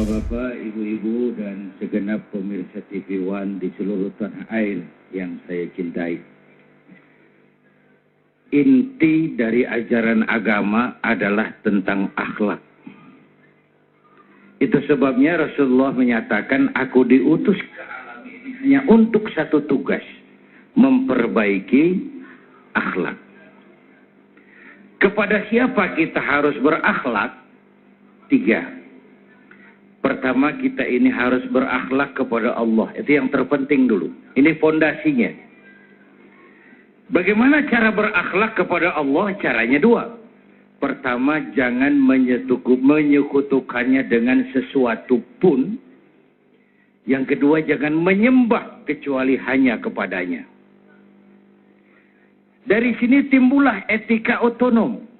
Bapak-bapak, ibu-ibu, dan segenap pemirsa TV One di seluruh tanah air yang saya cintai. Inti dari ajaran agama adalah tentang akhlak. Itu sebabnya Rasulullah menyatakan, aku diutus ke alam ini hanya untuk satu tugas, memperbaiki akhlak. Kepada siapa kita harus berakhlak? 3. Pertama, kita ini harus berakhlak kepada Allah. Itu yang terpenting dulu. Ini fondasinya. Bagaimana cara berakhlak kepada Allah? Caranya 2. Pertama, jangan menyekutukannya dengan sesuatu pun. Yang kedua, jangan menyembah kecuali hanya kepadanya. Dari sini timbullah etika otonom.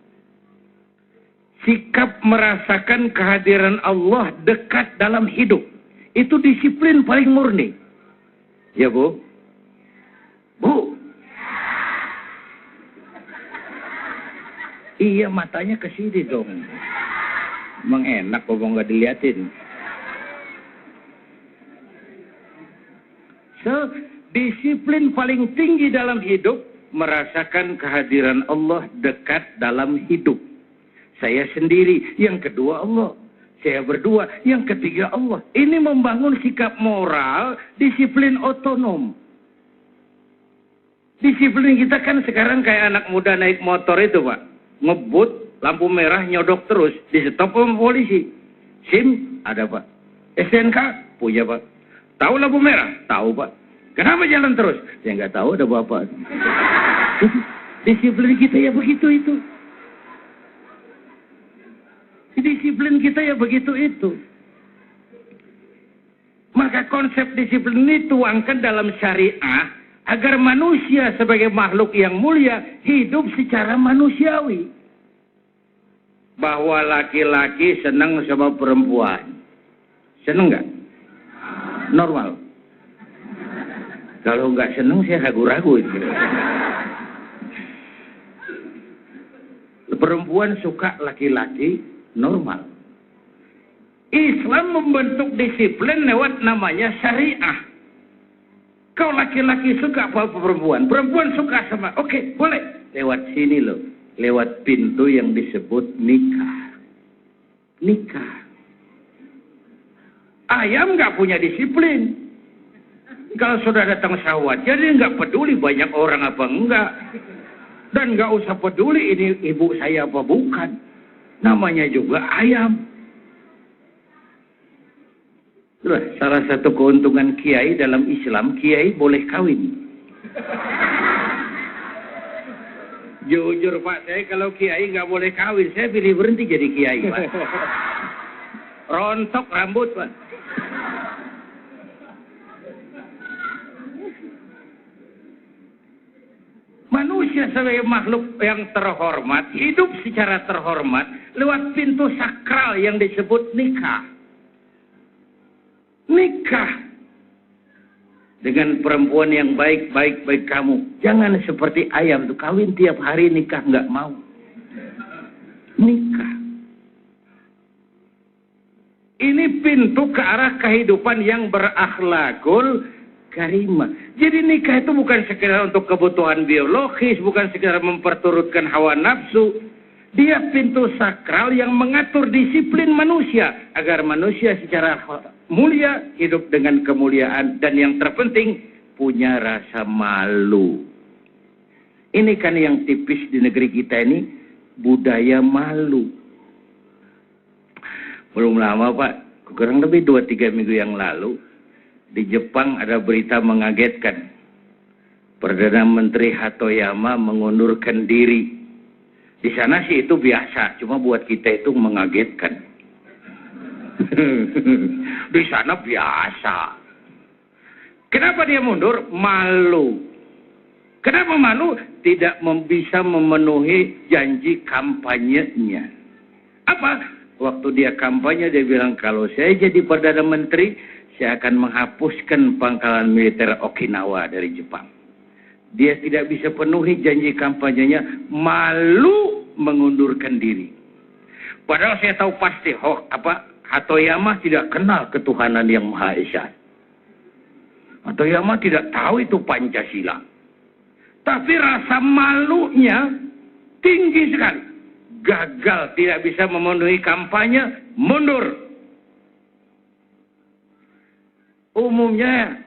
Sikap merasakan kehadiran Allah dekat dalam hidup. Itu disiplin paling murni. Ya, Bu? Bu? Iya, matanya ke sini dong. Emang enak kok nggak diliatin. So, disiplin paling tinggi dalam hidup, merasakan kehadiran Allah dekat dalam hidup. Saya sendiri, yang kedua Allah. Saya berdua, yang ketiga Allah. Ini membangun sikap moral, disiplin otonom. Disiplin kita kan sekarang kayak anak muda naik motor itu, Pak. Ngebut, lampu merah, nyodok terus. Di-stop sama polisi. SIM, ada, Pak. SNK, punya, Pak. Tahu lampu merah? Tahu, Pak. Kenapa jalan terus? Saya nggak tahu, ada Bapak. Disiplin kita ya begitu itu. Disiplin kita ya begitu itu. Maka konsep disiplin ini tuangkan dalam syariah agar manusia sebagai makhluk yang mulia hidup secara manusiawi. Bahwa laki-laki senang sama perempuan. Senang nggak? Normal. Kalau nggak senang saya ragu-ragu itu. Perempuan suka laki-laki normal. Islam membentuk disiplin lewat namanya syariah. Kau laki-laki suka apa perempuan? Perempuan suka sama, oke, boleh. Lewat sini loh. Lewat pintu yang disebut nikah. Nikah. Ayam nggak punya disiplin. Kalau sudah datang syahwat, jadi nggak peduli banyak orang apa enggak. Dan nggak usah peduli ini ibu saya apa bukan. Namanya juga ayam. Itulah salah satu keuntungan kiai dalam Islam, kiai boleh kawin. Jujur Pak, saya kalau kiai nggak boleh kawin, saya pilih berhenti jadi kiai, Pak. Rontok rambut, Pak. Manusia sebagai makhluk yang terhormat, hidup secara terhormat lewat pintu sakral yang disebut nikah. Nikah dengan perempuan yang baik kamu. Jangan seperti ayam tuh kawin tiap hari nikah nggak mau. Nikah. Ini pintu ke arah kehidupan yang berakhlakul karimah. Jadi nikah itu bukan sekedar untuk kebutuhan biologis, bukan sekedar memperturutkan hawa nafsu. Dia pintu sakral yang mengatur disiplin manusia agar manusia secara mulia hidup dengan kemuliaan dan yang terpenting punya rasa malu. Ini kan yang tipis di negeri kita ini, budaya malu. Belum lama Pak, kurang lebih 2-3 minggu yang lalu di Jepang ada berita mengagetkan. Perdana Menteri Hatoyama mengundurkan diri. Di sana sih itu biasa, cuma buat kita itu mengagetkan. Di sana biasa. Kenapa dia mundur? Malu. Kenapa malu? Tidak bisa memenuhi janji kampanyenya. Apa? Waktu dia kampanye dia bilang, kalau saya jadi Perdana Menteri, saya akan menghapuskan pangkalan militer Okinawa dari Jepang. Dia tidak bisa penuhi janji kampanyenya, malu mengundurkan diri. Padahal saya tahu pasti Hatoyama tidak kenal ketuhanan yang Maha Esa. Hatoyama tidak tahu itu Pancasila. Tapi rasa malunya tinggi sekali. Gagal, tidak bisa memenuhi kampanye, mundur. Umumnya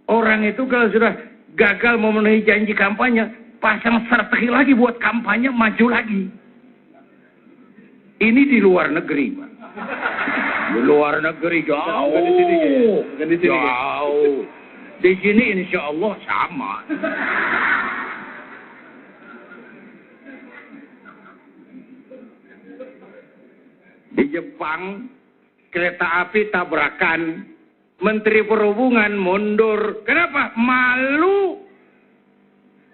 orang itu kalau sudah gagal memenuhi janji kampanye, pasang strategi lagi buat kampanye, maju lagi. Ini di luar negeri, Pak. Di luar negeri jauh. Di sini, jauh. Di sini insya Allah sama. Di Jepang, kereta api tabrakan, Menteri Perhubungan mundur. Kenapa? Malu.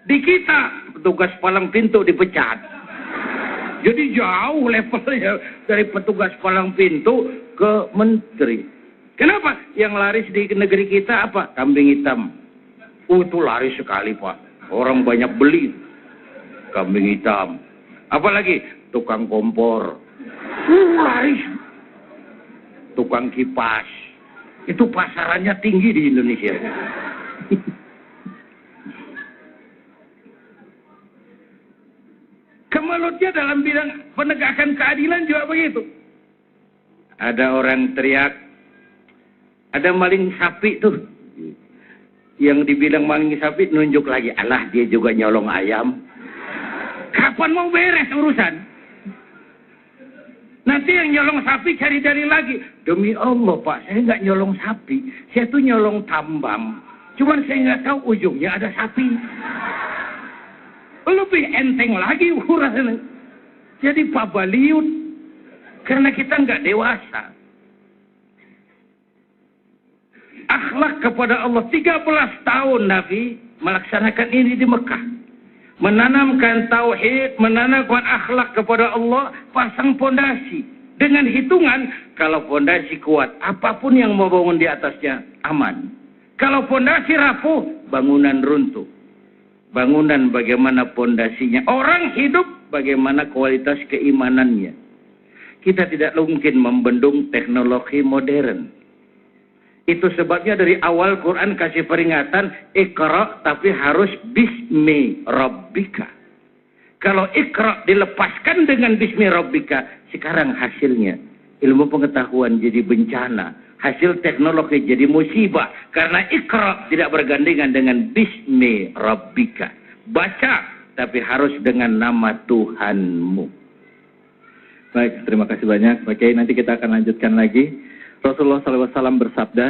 Di kita, petugas palang pintu dipecat. Jadi jauh levelnya dari petugas palang pintu ke menteri. Kenapa? Yang laris di negeri kita apa? Kambing hitam. Itu laris sekali, Pak. Orang banyak beli kambing hitam. Apalagi tukang kompor. Laris. Tukang kipas. Itu pasarannya tinggi di Indonesia. Kemelutnya dalam bidang penegakan keadilan juga begitu. Ada orang teriak, ada maling sapi tuh. Yang dibilang maling sapi nunjuk lagi, alah dia juga nyolong ayam. Kapan mau beres urusan? Nanti yang nyolong sapi cari-cari lagi. Demi Allah, Pak, saya nggak nyolong sapi. Saya tuh nyolong tambang. Cuman saya nggak tahu ujungnya ada sapi. Lebih enteng lagi urusan. Jadi Pak Baliut. Karena kita nggak dewasa. Akhlak kepada Allah. 13 tahun Nabi melaksanakan ini di Mekah. Menanamkan tauhid, menanamkan akhlak kepada Allah, pasang pondasi. Dengan hitungan, kalau pondasi kuat, apapun yang mau bangun di atasnya aman. Kalau pondasi rapuh, bangunan runtuh. Bangunan bagaimana pondasinya. Orang hidup bagaimana kualitas keimanannya. Kita tidak mungkin membendung teknologi modern. Itu sebabnya dari awal Quran kasih peringatan, Iqra, tapi harus Bismi Rabbika. Kalau Iqra dilepaskan dengan Bismi Rabbika, sekarang hasilnya ilmu pengetahuan jadi bencana. Hasil teknologi jadi musibah. Karena Iqra tidak bergandengan dengan Bismi Rabbika. Baca, tapi harus dengan nama Tuhanmu. Baik, terima kasih banyak. Oke, nanti kita akan lanjutkan lagi. Rasulullah SAW bersabda,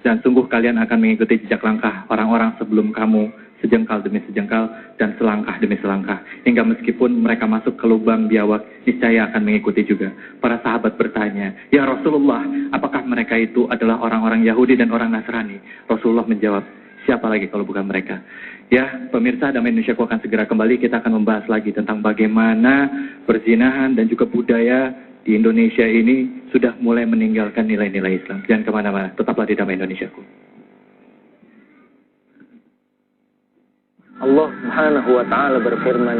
dan sungguh kalian akan mengikuti jejak langkah orang-orang sebelum kamu, sejengkal demi sejengkal, dan selangkah demi selangkah. Hingga meskipun mereka masuk ke lubang biawak, niscaya akan mengikuti juga. Para sahabat bertanya, ya Rasulullah, apakah mereka itu adalah orang-orang Yahudi dan orang Nasrani? Rasulullah menjawab, siapa lagi kalau bukan mereka? Ya, pemirsa Damai Indonesiaku akan segera kembali. Kita akan membahas lagi tentang bagaimana perzinahan dan juga budaya di Indonesia ini sudah mulai meninggalkan nilai-nilai Islam. Jangan kemana-mana, tetaplah di Damai Indonesiaku. Allah Subhanahu wa taala berfirman,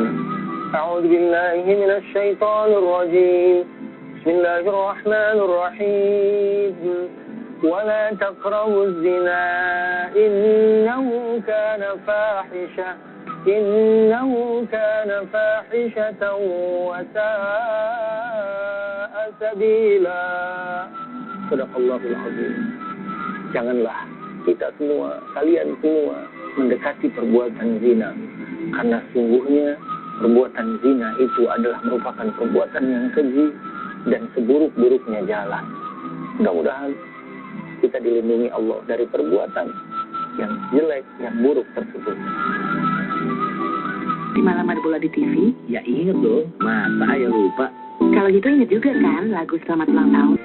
A'udzu billahi minasy syaithanir rajim. Bismillahirrahmanirrahim. Wa la taqrabuz zina innahu kana fahisha. Innahu kana fahishatan wa sa'a sabila. Shadaqallahul azim. Janganlah kita semua, kalian semua mendekati perbuatan zina, karena sungguhnya perbuatan zina itu adalah merupakan perbuatan yang keji dan seburuk-buruknya jalan. Mudah-mudahan kita dilindungi Allah dari perbuatan yang jelek, yang buruk tersebut. Di malam ada bola di TV? Ya ingat dong, masa ya lupa. Kalau gitu ingat juga kan lagu Selamat Ulang Tahun?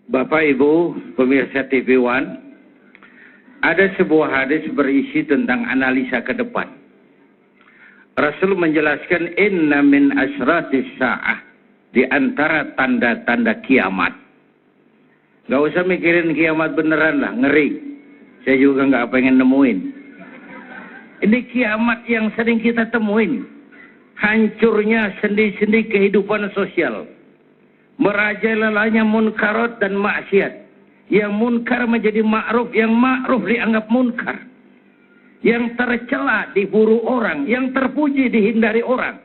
Bapak Ibu pemirsa TV One, ada sebuah hadis berisi tentang analisa ke depan. Rasul menjelaskan inna min asratis sa'ah, di antara tanda-tanda kiamat. Gak usah mikirin kiamat beneran lah, ngeri. Saya juga gak pengen nemuin. Ini kiamat yang sering kita temuin. Hancurnya sendi-sendi kehidupan sosial. Merajalelanya munkarat dan maksiat. Yang munkar menjadi ma'ruf, yang ma'ruf dianggap munkar. Yang tercela diburu orang, yang terpuji dihindari orang.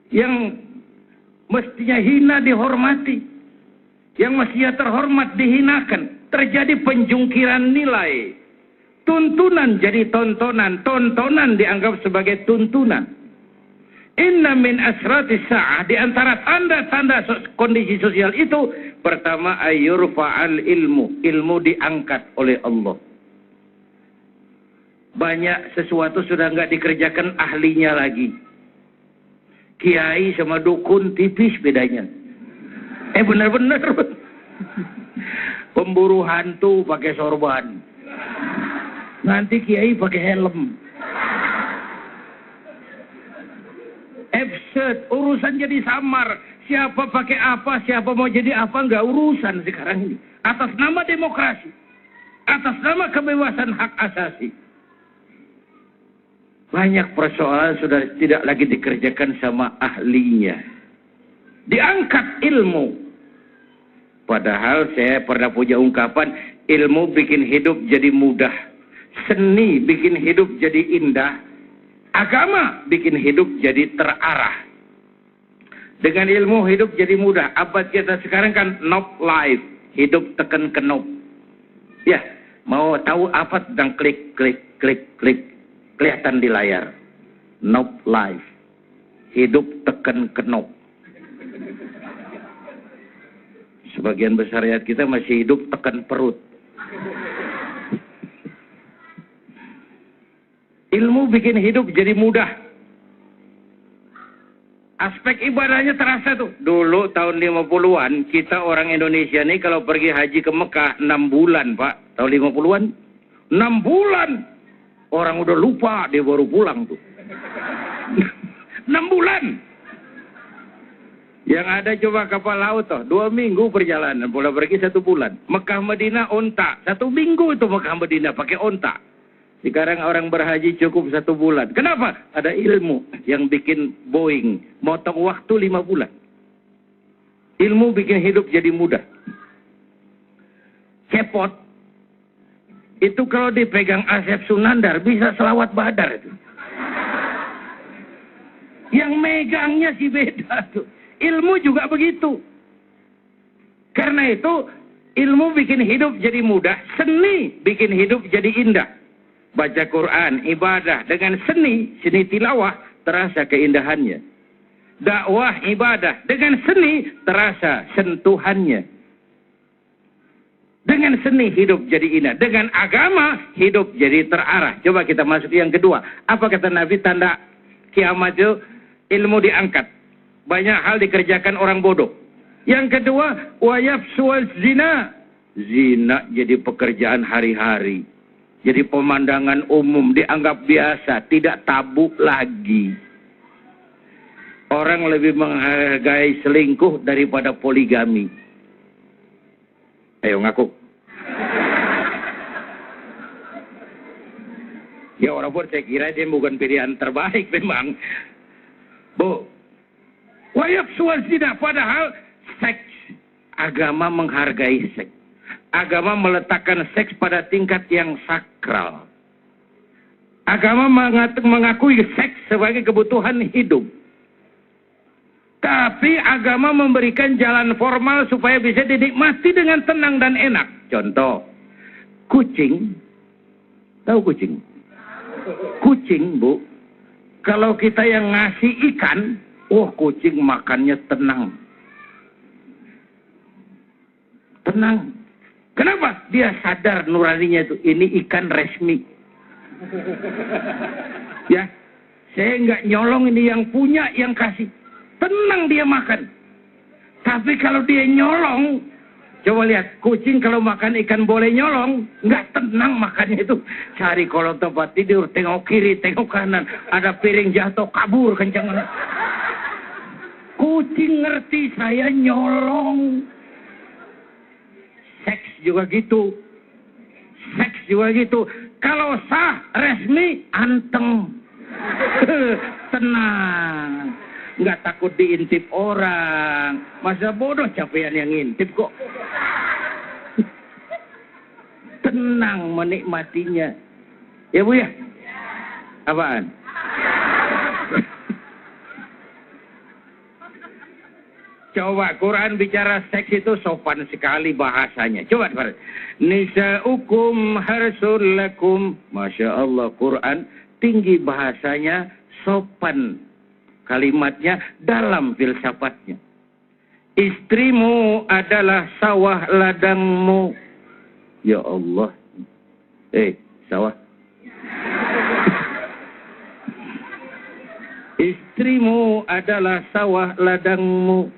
Yang mestinya hina dihormati. Yang mestinya terhormat dihinakan. Terjadi penjungkiran nilai. Tuntunan jadi tontonan. Tontonan dianggap sebagai tuntunan. Inna min asratis sa'ah. Di antara tanda-tanda kondisi sosial itu. Pertama, ayyurfa'al ilmu. Ilmu diangkat oleh Allah. Banyak sesuatu sudah nggak dikerjakan ahlinya lagi. Kiai sama dukun tipis bedanya. Benar-benar. Pemburu hantu pakai sorban. Nanti kiai pakai helm. Absurd. Urusan jadi samar. Siapa pakai apa, siapa mau jadi apa, nggak urusan sekarang ini. Atas nama demokrasi. Atas nama kebebasan hak asasi. Banyak persoalan sudah tidak lagi dikerjakan sama ahlinya. Diangkat ilmu. Padahal saya pernah punya ungkapan, ilmu bikin hidup jadi mudah. Seni bikin hidup jadi indah. Agama bikin hidup jadi terarah. Dengan ilmu hidup jadi mudah. Abad kita sekarang kan knob life. Hidup tekan ke knob. Ya, mau tahu apa tentang klik, klik, klik, klik. Kelihatan di layar. Knob life. Hidup tekan ke knob. Sebagian besar rakyat kita masih hidup tekan perut. Ilmu bikin hidup jadi mudah. Aspek ibadahnya terasa tuh. Dulu tahun 50-an, kita orang Indonesia nih kalau pergi haji ke Mekah 6 bulan, Pak. Tahun 50-an? 6 bulan. Orang udah lupa, dia baru pulang tuh. 6 bulan. Yang ada coba kapal laut tuh. 2 minggu perjalanan, pulang pergi 1 bulan. Mekah Madinah onta. 1 minggu itu Mekah Madinah pakai onta. Sekarang orang berhaji cukup 1 bulan. Kenapa? Ada ilmu yang bikin Boeing motong waktu 5 bulan. Ilmu bikin hidup jadi mudah. Cepot itu kalau dipegang Asep Sunandar bisa selawat badar itu. Yang megangnya sih beda tuh. Ilmu juga begitu. Karena itu ilmu bikin hidup jadi mudah, seni bikin hidup jadi indah. Baca Quran, ibadah dengan seni tilawah terasa keindahannya. Dakwah, ibadah dengan seni terasa sentuhannya. Dengan seni hidup jadi indah. Dengan agama hidup jadi terarah. Coba kita masuk yang kedua. Apa kata Nabi tanda kiamat itu? Ilmu diangkat. Banyak hal dikerjakan orang bodoh. Yang kedua, wa yafsual zina. Zina jadi pekerjaan hari-hari. Jadi pemandangan umum, dianggap biasa, tidak tabu lagi. Orang lebih menghargai selingkuh daripada poligami. Ayo ngaku. Ya walaupun saya kira dia bukan pilihan terbaik memang. Bu, wayak sual zina, padahal seks, agama menghargai seks. Agama meletakkan seks pada tingkat yang sakral. Agama mengakui seks sebagai kebutuhan hidup. Tapi agama memberikan jalan formal supaya bisa dinikmati dengan tenang dan enak. Contoh, kucing. Tahu kucing? Kucing, Bu. Kalau kita yang ngasih ikan, kucing makannya tenang. Tenang. Kenapa? Dia sadar nuraninya itu. Ini ikan resmi. Ya, saya nggak nyolong, ini yang punya, yang kasih. Tenang dia makan. Tapi kalau dia nyolong, coba lihat, kucing kalau makan ikan boleh nyolong, nggak tenang makannya itu. Cari kolong tempat tidur, tengok kiri, tengok kanan. Ada piring jatuh, kabur kencang. Kucing ngerti saya nyolong. Seks juga gitu. Seks juga gitu. Kalau sah, resmi, anteng. Tenang. Nggak takut diintip orang. Masa bodoh capean yang ngintip kok. Tenang menikmatinya. Ya Bu ya? Apaan? Coba Quran bicara seks itu sopan sekali bahasanya. Coba Pak. Nisa'ukum harsul lakum. Masya Allah Quran tinggi bahasanya, sopan kalimatnya, dalam filsafatnya. Istrimu adalah sawah ladangmu. Ya Allah. Sawah. Istrimu adalah sawah ladangmu.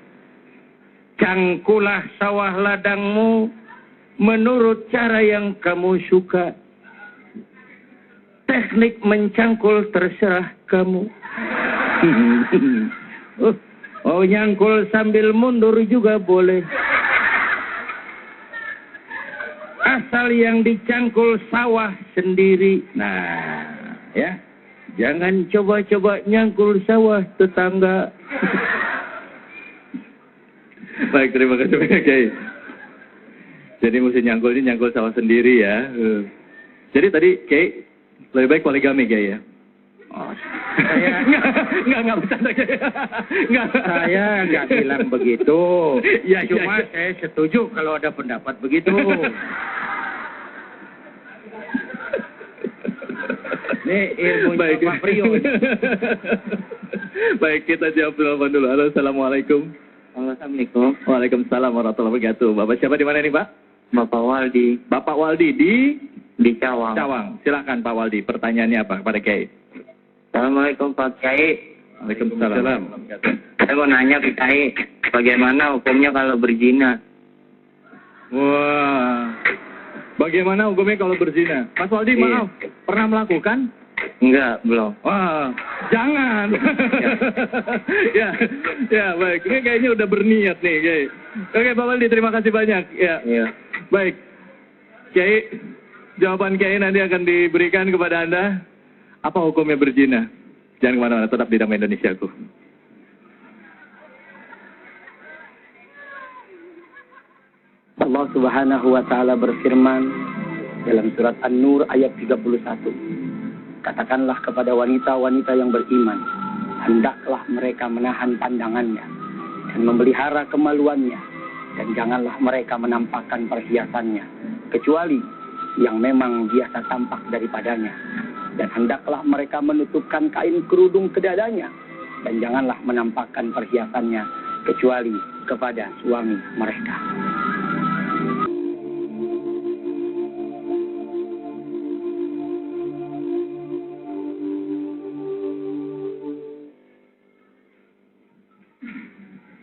Cangkulah sawah ladangmu menurut cara yang kamu suka. Teknik mencangkul terserah kamu. Nyangkul sambil mundur juga boleh. Asal yang dicangkul sawah sendiri. Nah, ya. Jangan coba-coba nyangkul sawah tetangga. Baik, terima kasih banyak Kiai. Jadi mesti nyangkul ini nyangkul sawah sendiri ya. Jadi tadi Kiai lebih baik poligami Kiai ya. Saya Nggak bercanda Kiai. Saya nggak bilang begitu. Ya, Cuma ya. saya setuju kalau ada pendapat begitu. Ini ilmu Pak Priyo. Baik, kita jawab dulu. Halo, assalamualaikum. Assalamualaikum. Waalaikumsalam warahmatullahi wabarakatuh. Bapak siapa di mana ini Pak? Bapak Waldi Bapak Waldi di Cawang. Cawang. Silakan Pak Waldi. Pertanyaannya apa kepada Kiai? Assalamualaikum Pak Kiai. Waalaikumsalam. Saya mau nanya ke Kiai, bagaimana hukumnya kalau berzina? Wah. Bagaimana hukumnya kalau berzina? Mas Waldi, Iya. maaf. Pernah melakukan? Enggak, belum. Wah, jangan. ya, baik. Ini kayaknya udah berniat nih, Kiai. Oke, Pak Waldi, terima kasih banyak. Ya, Iya. baik. Kiai, jawaban Kiai nanti akan diberikan kepada Anda. Apa hukumnya berzina? Jangan kemana-mana, tetap di Damai Indonesiaku. Allah Subhanahu wa taala berfirman dalam surat An-Nur ayat 31. Katakanlah kepada wanita-wanita yang beriman, hendaklah mereka menahan pandangannya dan memelihara kemaluannya, dan janganlah mereka menampakkan perhiasannya kecuali yang memang biasa tampak daripadanya, dan hendaklah mereka menutupkan kain kerudung ke dadanya, dan janganlah menampakkan perhiasannya kecuali kepada suami mereka.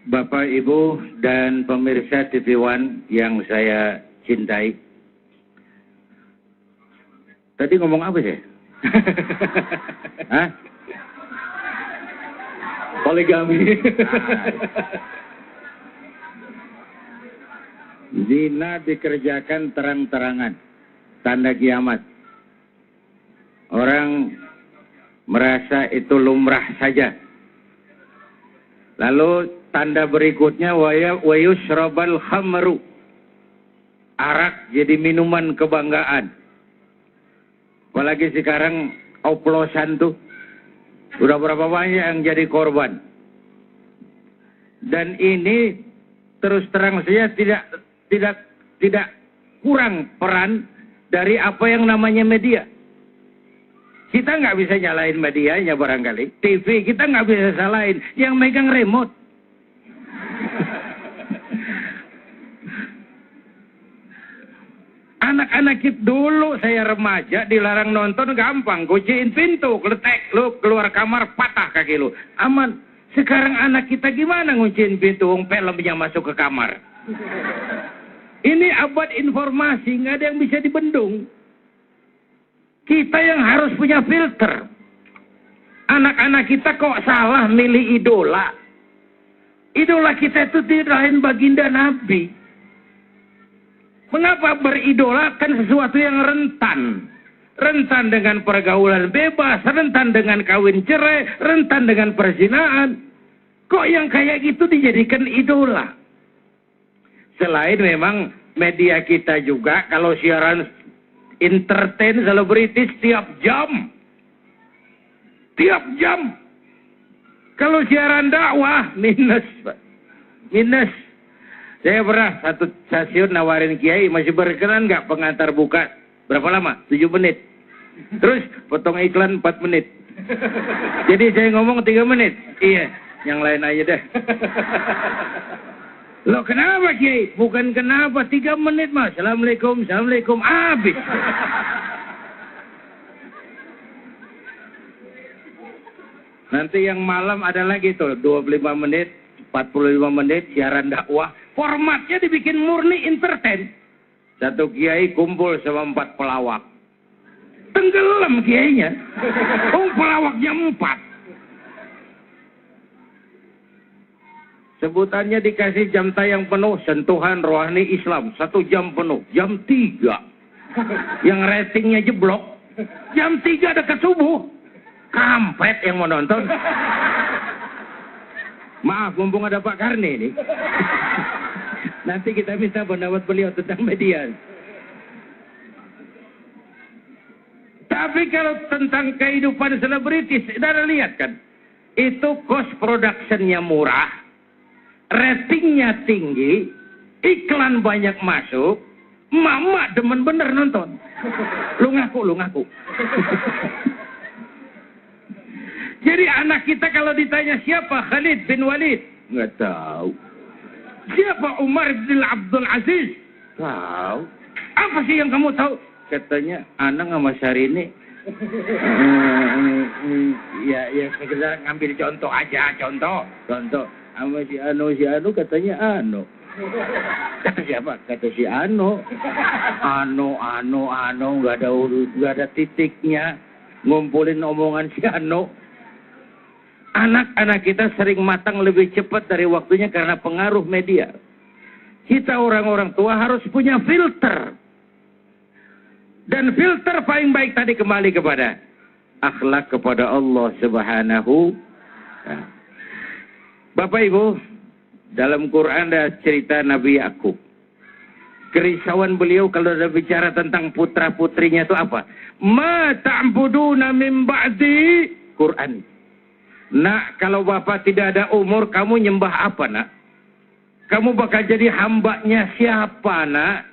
Bapak, Ibu, dan pemirsa TV One yang saya cintai. Tadi ngomong apa sih? Hah? Poligami. Zina dikerjakan terang-terangan. Tanda kiamat. Orang merasa itu lumrah saja. Lalu tanda berikutnya wa yushrabal khamru. Arak jadi minuman kebanggaan. Apalagi sekarang oplosan tuh. Udah berapa banyak yang jadi korban. Dan ini terus terang saja tidak kurang peran dari apa yang namanya media. Kita nggak bisa nyalain medianya barangkali. TV kita nggak bisa salahin. Yang megang remote. Anak-anak kita dulu saya remaja dilarang nonton gampang. Kunciin pintu, kletek lu keluar kamar patah kaki lu. Aman. Sekarang anak kita gimana ngunciin pintu filmnya masuk ke kamar? Ini abad informasi, nggak ada yang bisa dibendung. Kita yang harus punya filter. Anak-anak kita kok salah milih idola. Idola kita itu tidak lain baginda Nabi. Mengapa beridolakan sesuatu yang rentan? rentan dengan pergaulan bebas, rentan dengan kawin cerai, rentan dengan perzinaan. Kok yang kayak gitu dijadikan idola? Selain memang media kita juga, kalau siaran entertain selebritis tiap jam. Tiap jam. Kalau siaran dakwah, minus, Pak. Minus. Saya pernah satu stasiun nawarin kiai, masih berkenan nggak pengantar buka? Berapa lama? 7 menit. Terus potong iklan 4 menit. Jadi saya ngomong 3 menit. Iya, yang lain aja deh. Loh kenapa kiai? Bukan kenapa, 3 menit mas. Assalamualaikum, assalamualaikum, habis. Nanti yang malam ada lagi tuh, 25 menit, 45 menit, siaran dakwah. Formatnya dibikin murni entertain. Satu kiai kumpul sama 4 pelawak. Tenggelam kiainya. Oh, pelawaknya 4. Sebutannya dikasih jam tayang penuh, sentuhan rohani Islam. 1 jam penuh, jam 3. Yang ratingnya jeblok. Jam 3 dekat subuh. Kampret yang mau nonton. Maaf, mumpung ada Pak Karni nih. Nanti kita minta pendapat beliau tentang media. Tapi kalau tentang kehidupan selebritis, Anda lihat kan, itu cost production-nya murah, ratingnya tinggi, iklan banyak masuk, mama demen bener nonton. Lu ngaku. Jadi anak kita kalau ditanya siapa Khalid bin Walid, nggak tahu. Siapa Umar bin Abdul Aziz? Tahu. Apa sih yang kamu tahu? Katanya Anang sama Syahrini. Ya sekedar ngambil contoh aja, contoh. Sama si Anu katanya Anu. Kata siapa? Kata si Anu. Anu, nggak ada urut, nggak ada titiknya. Ngumpulin omongan si Anu. Anak-anak kita sering matang lebih cepat dari waktunya karena pengaruh media. Kita orang-orang tua harus punya filter. Dan filter paling baik tadi kembali kepada akhlak kepada Allah Subhanahu. Bapak Ibu, dalam Quran ada cerita Nabi Yakub. Kerisauan beliau kalau ada bicara tentang putra-putrinya itu apa? Ma ta'buduna min ba'di. Quran. Nak, kalau bapak tidak ada umur, kamu nyembah apa, nak? Kamu bakal jadi hambanya siapa, nak?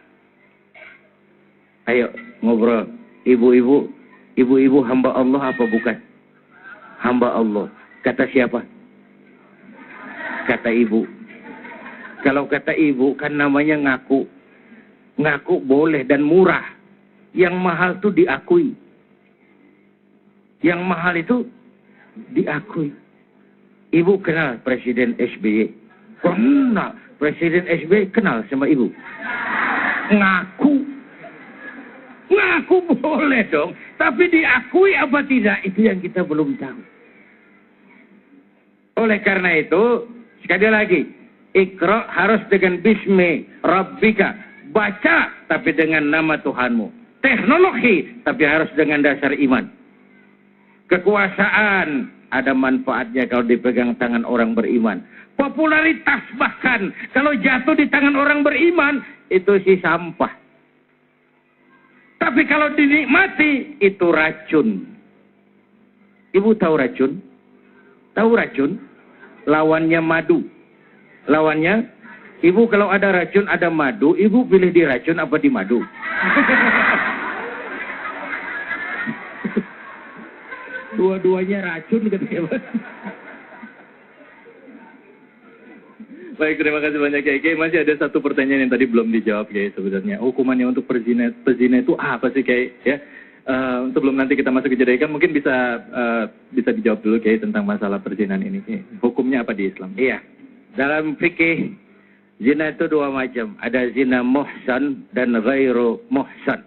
Ayo, ngobrol. Ibu-ibu hamba Allah apa bukan? Hamba Allah. Kata siapa? Kata ibu. Kalau kata ibu, kan namanya ngaku. Ngaku boleh dan murah. Yang mahal itu diakui. Yang mahal itu diakui. Ibu kenal Presiden SBY? Kenal. Presiden SBY kenal sama ibu? Ngaku boleh dong. Tapi diakui apa tidak? Itu yang kita belum tahu. Oleh karena itu, sekali lagi, Iqra harus dengan Bismi Rabbika. Baca, tapi dengan nama Tuhanmu. Teknologi, tapi harus dengan dasar iman. Kekuasaan ada manfaatnya kalau dipegang tangan orang beriman. Popularitas bahkan kalau jatuh di tangan orang beriman itu sih sampah. Tapi kalau dinikmati itu racun. Ibu tahu racun? Tahu racun? Lawannya madu. Lawannya, ibu kalau ada racun ada madu, ibu pilih di racun apa di madu? Dua-duanya racun katanya. Baik, terima kasih banyak Kiai. Masih ada satu pertanyaan yang tadi belum dijawab Kiai sebenarnya. Hukumannya untuk pezina itu apa sih Kiai? Ya, sebelum nanti kita masuk ke jeda ikan, mungkin bisa dijawab dulu Kiai tentang masalah perzinahan ini. Kiai. Hukumnya apa di Islam? Iya, dalam fikih zina itu 2 macam. Ada zina muhsan dan ghairu muhsan.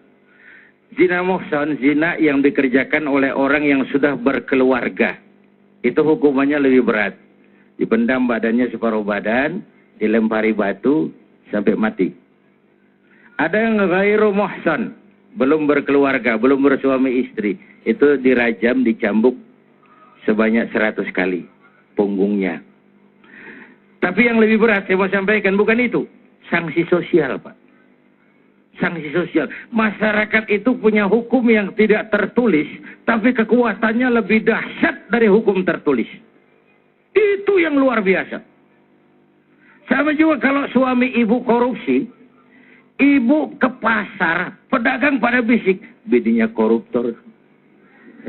Zina muhsan, zina yang dikerjakan oleh orang yang sudah berkeluarga. Itu hukumannya lebih berat. Dipendam badannya separuh badan, dilempari batu, sampai mati. Ada yang ghairu muhsan. belum berkeluarga, belum bersuami istri, itu dirajam, dicambuk sebanyak 100 kali punggungnya. Tapi yang lebih berat saya mau sampaikan bukan itu, sanksi sosial, Pak. Sanksi sosial. Masyarakat itu punya hukum yang tidak tertulis, tapi kekuatannya lebih dahsyat dari hukum tertulis. Itu yang luar biasa. Sama juga kalau suami ibu korupsi, ibu ke pasar, pedagang pada bisik, bininya koruptor.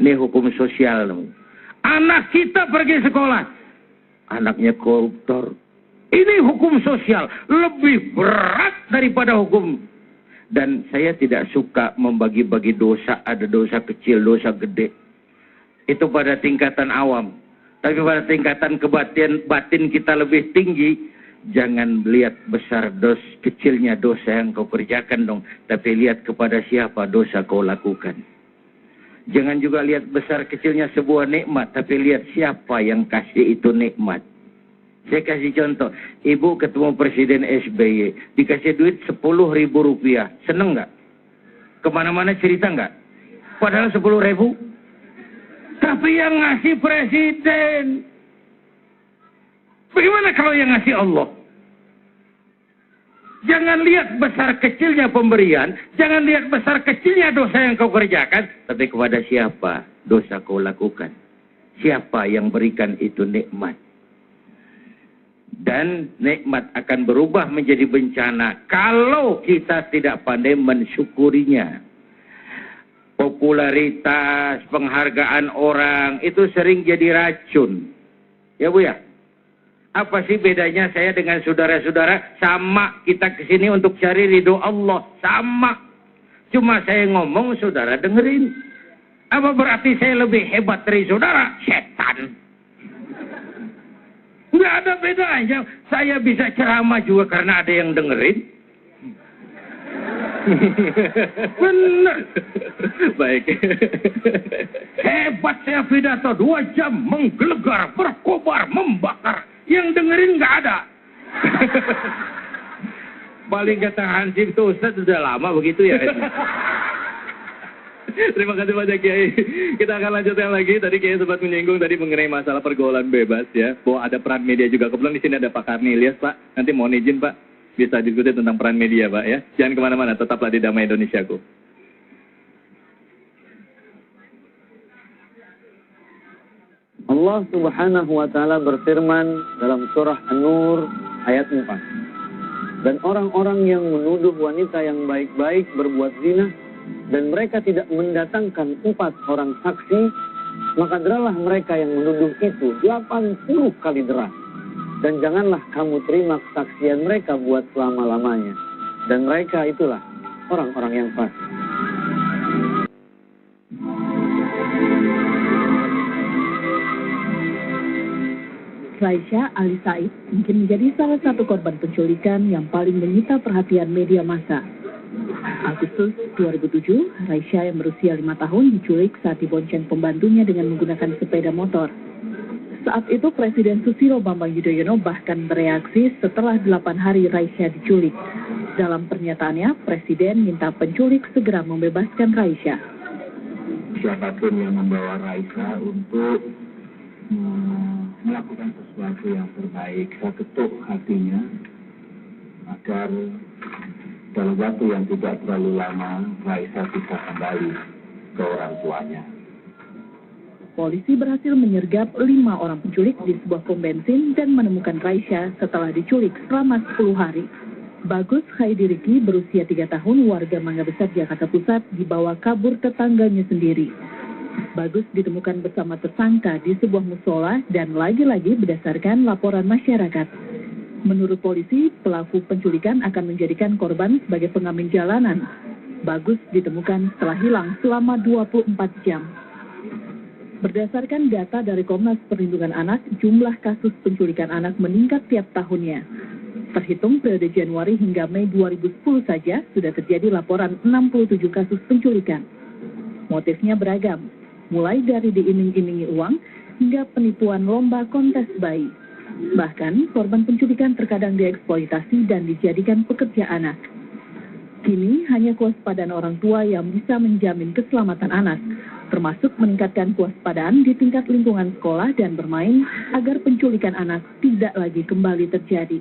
Ini hukum sosial. Anak kita pergi sekolah, anaknya koruptor. Ini hukum sosial, lebih berat daripada hukum. Dan saya tidak suka membagi-bagi dosa, ada dosa kecil, dosa gede. Itu pada tingkatan awam. Tapi pada tingkatan batin kita lebih tinggi, jangan lihat besar kecilnya dosa yang kau kerjakan dong. Tapi lihat kepada siapa dosa kau lakukan. Jangan juga lihat besar kecilnya sebuah nikmat, tapi lihat siapa yang kasih itu nikmat. Saya kasih contoh, ibu ketemu Presiden SBY, dikasih duit 10.000 rupiah, seneng nggak? Kemana-mana cerita nggak? Padahal 10.000, tapi yang ngasih Presiden. Bagaimana kalau yang ngasih Allah? Jangan lihat besar kecilnya pemberian, jangan lihat besar kecilnya dosa yang kau kerjakan, tapi kepada siapa dosa kau lakukan. Siapa yang berikan itu nikmat. Dan nikmat akan berubah menjadi bencana kalau kita tidak pandai mensyukurinya. Popularitas, penghargaan orang itu sering jadi racun. Ya Bu ya? Apa sih bedanya saya dengan saudara-saudara? Sama, kita kesini untuk cari ridho Allah. Sama. Cuma saya ngomong, saudara dengerin. Apa berarti saya lebih hebat dari saudara? Setan. Nggak ada bedanya. Saya bisa ceramah juga karena ada yang dengerin. Benar. Baik. Hebat saya pidato 2 jam, menggelegar, berkobar, membakar. Yang dengerin nggak ada. Paling kata Hansip itu Ustaz sudah lama begitu ya. Terima kasih banyak Kiai. Kita akan lanjutkan lagi. Tadi Kiai sempat menyinggung tadi mengenai masalah pergaulan bebas ya. Bahwa ada peran media juga. Kebetulan di sini ada Pak Karnilias Pak. Nanti mohon izin Pak, bisa diskusi tentang peran media Pak ya. Jangan kemana-mana, tetaplah di Damai Indonesiaku. Allah Subhanahu wa taala berfirman dalam surah An-Nur ayat 4. Dan orang-orang yang menuduh wanita yang baik-baik berbuat zina dan mereka tidak mendatangkan 4 orang saksi, maka deralah mereka yang menuduh itu 80 kali derah. Dan janganlah kamu terima kesaksian mereka buat selama-lamanya. Dan mereka itulah orang-orang yang fasik. Raisya Ali Said mungkin menjadi salah satu korban penculikan yang paling menyita perhatian media massa. Agustus 2007, Raisya yang berusia 5 tahun diculik saat dibonceng pembantunya dengan menggunakan sepeda motor. Saat itu Presiden Susilo Bambang Yudhoyono bahkan bereaksi setelah 8 hari Raisya diculik. Dalam pernyataannya, Presiden minta penculik segera membebaskan Raisya. Siapapun yang membawa Raisya untuk melakukan sesuatu yang terbaik, saya ketuk hatinya agar dalam waktu yang tidak terlalu lama Raisya bisa kembali ke orang tuanya. Polisi berhasil menyergap 5 orang penculik di sebuah pom bensin dan menemukan Raisya setelah diculik selama 10 hari. Bagus Khaidiriki berusia 3 tahun, warga Mangga Besar, Jakarta Pusat, dibawa kabur tetangganya sendiri. Bagus ditemukan bersama tersangka di sebuah musola dan lagi-lagi berdasarkan laporan masyarakat. Menurut polisi, pelaku penculikan akan menjadikan korban sebagai pengamen jalanan. Bagus ditemukan setelah hilang selama 24 jam. Berdasarkan data dari Komnas Perlindungan Anak, jumlah kasus penculikan anak meningkat tiap tahunnya. Terhitung periode Januari hingga Mei 2010 saja, sudah terjadi laporan 67 kasus penculikan. Motifnya beragam, mulai dari diiming-imingi uang hingga penipuan lomba kontes bayi. Bahkan, korban penculikan terkadang dieksploitasi dan dijadikan pekerja anak. Kini hanya kewaspadaan orang tua yang bisa menjamin keselamatan anak, termasuk meningkatkan kewaspadaan di tingkat lingkungan sekolah dan bermain agar penculikan anak tidak lagi kembali terjadi.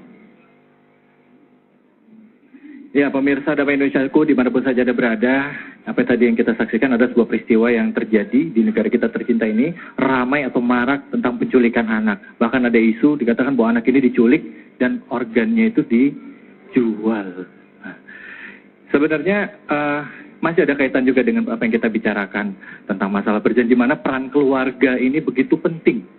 Ya, pemirsa Damai Indonesiaku dimanapun saja Anda berada, apa tadi yang kita saksikan ada sebuah peristiwa yang terjadi di negara kita tercinta ini, ramai atau marak tentang penculikan anak. Bahkan ada isu dikatakan bahwa anak ini diculik dan organnya itu dijual. Nah, sebenarnya masih ada kaitan juga dengan apa yang kita bicarakan tentang masalah berjanji, mana peran keluarga ini begitu penting.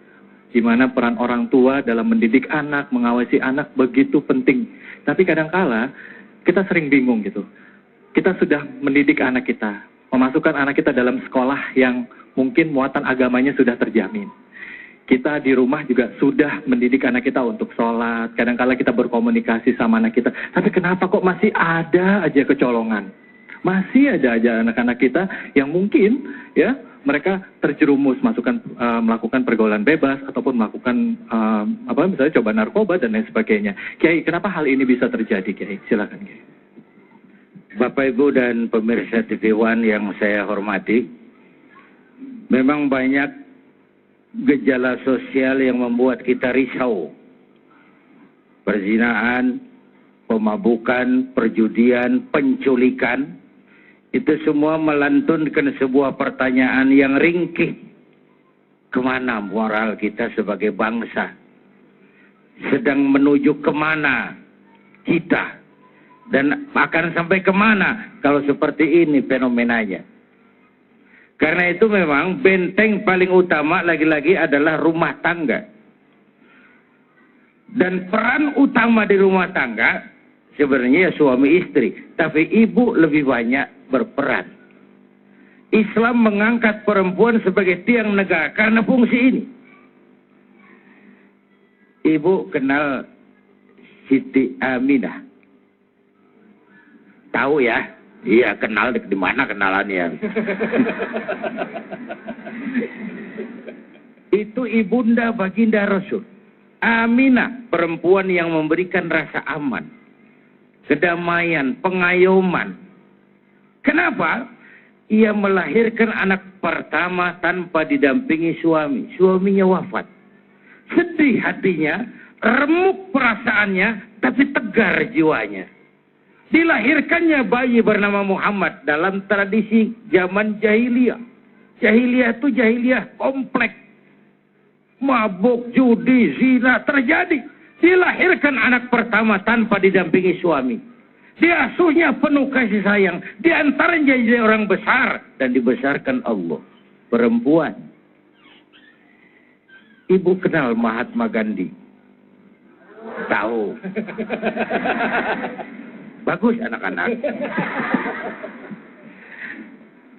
Di mana peran orang tua dalam mendidik anak, mengawasi anak begitu penting. Tapi kadangkala kita sering bingung gitu. Kita sudah mendidik anak kita, memasukkan anak kita dalam sekolah yang mungkin muatan agamanya sudah terjamin. Kita di rumah juga sudah mendidik anak kita untuk sholat. Kadangkala kita berkomunikasi sama anak kita. Tapi kenapa kok masih ada aja kecolongan? Masih ada aja anak-anak kita yang mungkin ya mereka terjerumus melakukan pergaulan bebas ataupun melakukan misalnya coba narkoba dan lain sebagainya. Kiai, kenapa hal ini bisa terjadi, Kiai? Silakan, Kiai. Bapak Ibu dan pemirsa TV One yang saya hormati, memang banyak gejala sosial yang membuat kita risau. Perzinahan, pemabukan, perjudian, penculikan, itu semua melantunkan sebuah pertanyaan yang ringkih. Kemana moral kita sebagai bangsa? Sedang menuju kemana kita? Dan akan sampai kemana kalau seperti ini fenomenanya? Karena itu memang benteng paling utama lagi-lagi adalah rumah tangga. Dan peran utama di rumah tangga sebenarnya suami istri, tapi ibu lebih banyak berperan. Islam mengangkat perempuan sebagai tiang negara karena fungsi ini. Ibu kenal Siti Aminah? Tahu ya? Iya, kenal di mana kenalannya. Itu ibunda baginda Rasul. Aminah, perempuan yang memberikan rasa aman, kedamaian, pengayoman. Kenapa? Ia melahirkan anak pertama tanpa didampingi suami. Suaminya wafat. Sedih hatinya, remuk perasaannya, tapi tegar jiwanya. Dilahirkannya bayi bernama Muhammad dalam tradisi zaman jahiliyah. Jahiliyah itu jahiliyah kompleks. Mabuk, judi, zina terjadi. Dilahirkan anak pertama tanpa didampingi suami. Diasuhnya penuh kasih sayang. Di antaranya jadi orang besar dan dibesarkan Allah. Perempuan. Ibu kenal Mahatma Gandhi? Tahu. Bagus anak-anak.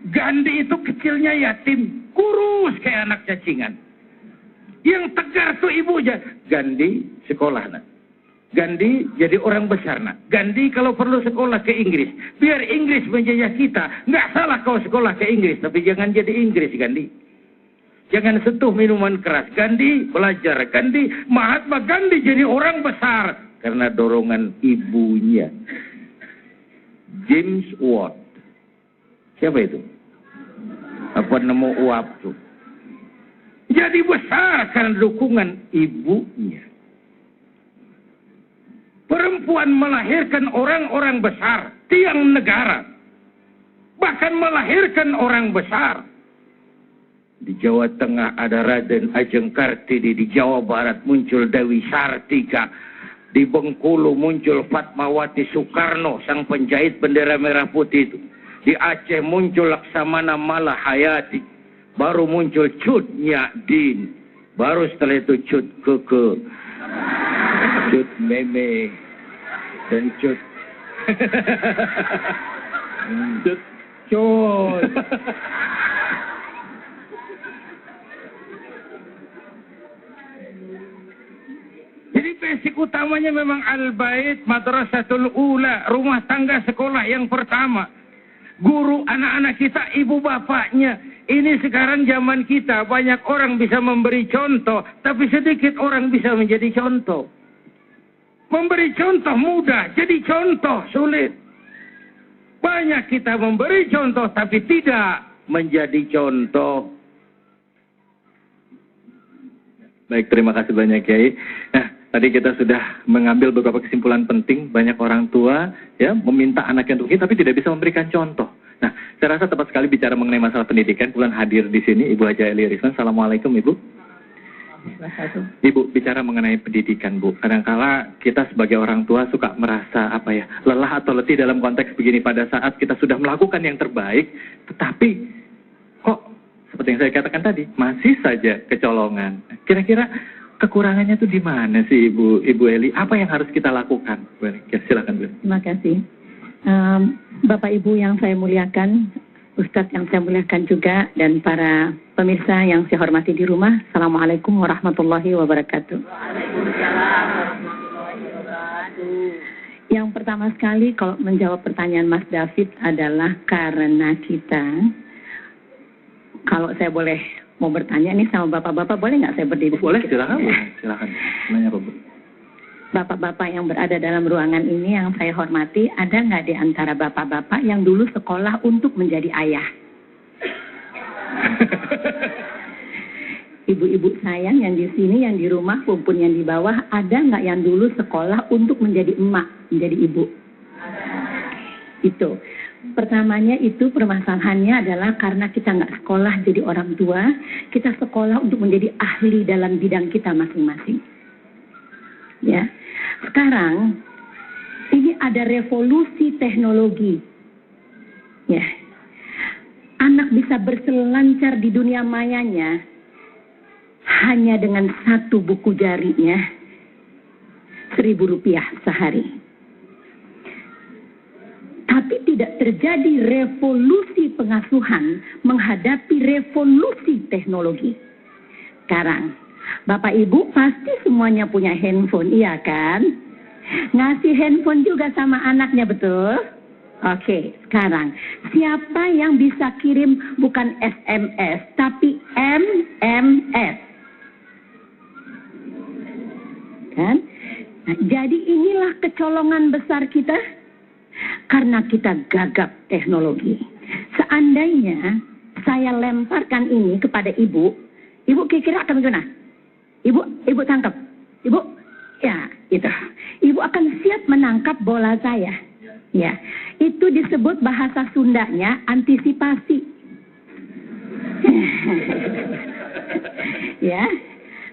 Gandhi itu kecilnya yatim, kurus kayak anak cacingan. Yang tegar tuh ibunya. Gandhi sekolah, nak. Gandhi jadi orang besar, nak. Gandhi kalau perlu sekolah ke Inggris, biar Inggris menjajah kita. Nggak salah kau sekolah ke Inggris, tapi jangan jadi Inggris, Gandhi. Jangan sentuh minuman keras. Gandhi belajar. Gandhi, Mahatma Gandhi jadi orang besar karena dorongan ibunya. James Watt. Siapa itu? Apa nemu uap tuh? Jadi besar karena dukungan ibunya. Perempuan melahirkan orang-orang besar, tiang negara. Bahkan melahirkan orang besar. Di Jawa Tengah ada Raden Ajeng Kartini, di Jawa Barat muncul Dewi Sartika, di Bengkulu muncul Fatmawati Soekarno, sang penjahit bendera merah putih itu. Di Aceh muncul Laksamana Malahayati, baru muncul Cut Nyadin, baru setelah itu Cut Keke, Cut Meme, dan Cut Cut. Jadi basic utamanya memang Al-Bait, Madrasatul Ula, rumah tangga sekolah yang pertama. Guru anak-anak kita, ibu bapaknya. Ini sekarang zaman kita, banyak orang bisa memberi contoh, tapi sedikit orang bisa menjadi contoh. Memberi contoh mudah, jadi contoh sulit. Banyak kita memberi contoh tapi tidak menjadi contoh. Baik, terima kasih banyak Kiai. Nah, tadi kita sudah mengambil beberapa kesimpulan penting. Banyak orang tua ya meminta anaknya untuk ini tapi tidak bisa memberikan contoh. Nah, saya rasa tepat sekali bicara mengenai masalah pendidikan. Kebetulan hadir di sini Ibu Haja Eli Rizwan. Assalamualaikum Ibu. Ibu, bicara mengenai pendidikan Bu. Kadangkala kita sebagai orang tua suka merasa lelah atau letih dalam konteks begini pada saat kita sudah melakukan yang terbaik, tetapi kok seperti yang saya katakan tadi masih saja kecolongan. Kira-kira kekurangannya itu di mana sih Ibu Eli? Apa yang harus kita lakukan? Silakan Bu. Terima kasih. Bapak Ibu yang saya muliakan, Ustadz yang saya muliakan juga, dan para pemirsa yang saya hormati di rumah, Assalamualaikum warahmatullahi wabarakatuh. Yang pertama sekali kalau menjawab pertanyaan Mas David adalah karena kita, kalau saya boleh mau bertanya nih sama bapak-bapak, boleh nggak saya berdiri? Boleh, silakan. Nanya apa Bu? Bapak-bapak yang berada dalam ruangan ini yang saya hormati, ada nggak di antara bapak-bapak yang dulu sekolah untuk menjadi ayah? Ibu-ibu sayang yang di sini, yang di rumah maupun yang di bawah, ada nggak yang dulu sekolah untuk menjadi emak, menjadi ibu? Itu. Pertamanya itu permasalahannya adalah karena kita nggak sekolah jadi orang tua, kita sekolah untuk menjadi ahli dalam bidang kita masing-masing. Ya. Sekarang ini ada revolusi teknologi. Ya. Anak bisa berselancar di dunia mayanya hanya dengan satu buku jarinya, Rp1.000 sehari. Tapi tidak terjadi revolusi pengasuhan menghadapi revolusi teknologi. Sekarang Bapak Ibu pasti semuanya punya handphone, iya kan? Ngasih handphone juga sama anaknya, betul? Oke, sekarang siapa yang bisa kirim bukan SMS tapi MMS? Kan? Nah, jadi inilah kecolongan besar kita karena kita gagap teknologi. Seandainya saya lemparkan ini kepada ibu kira-kira akan gimana? Ibu tangkap. Ibu, ya, itu. Ibu akan siap menangkap bola saya. Ya, itu disebut bahasa Sundanya antisipasi. Ya,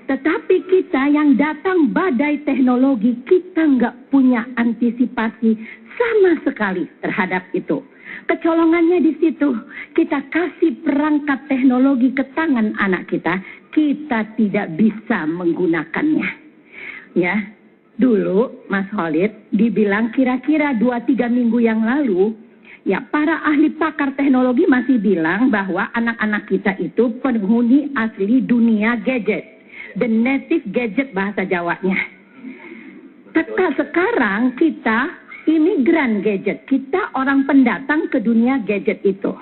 tetapi kita yang datang badai teknologi, kita nggak punya antisipasi sama sekali terhadap itu. Kecolongannya di situ. Kita kasih perangkat teknologi ke tangan anak kita, kita tidak bisa menggunakannya. Ya, dulu Mas Khalid dibilang kira-kira 2-3 minggu yang lalu, ya para ahli pakar teknologi masih bilang bahwa anak-anak kita itu penghuni asli dunia gadget. The native gadget bahasa Jawanya. Sekarang kita imigran gadget. Kita orang pendatang ke dunia gadget itu.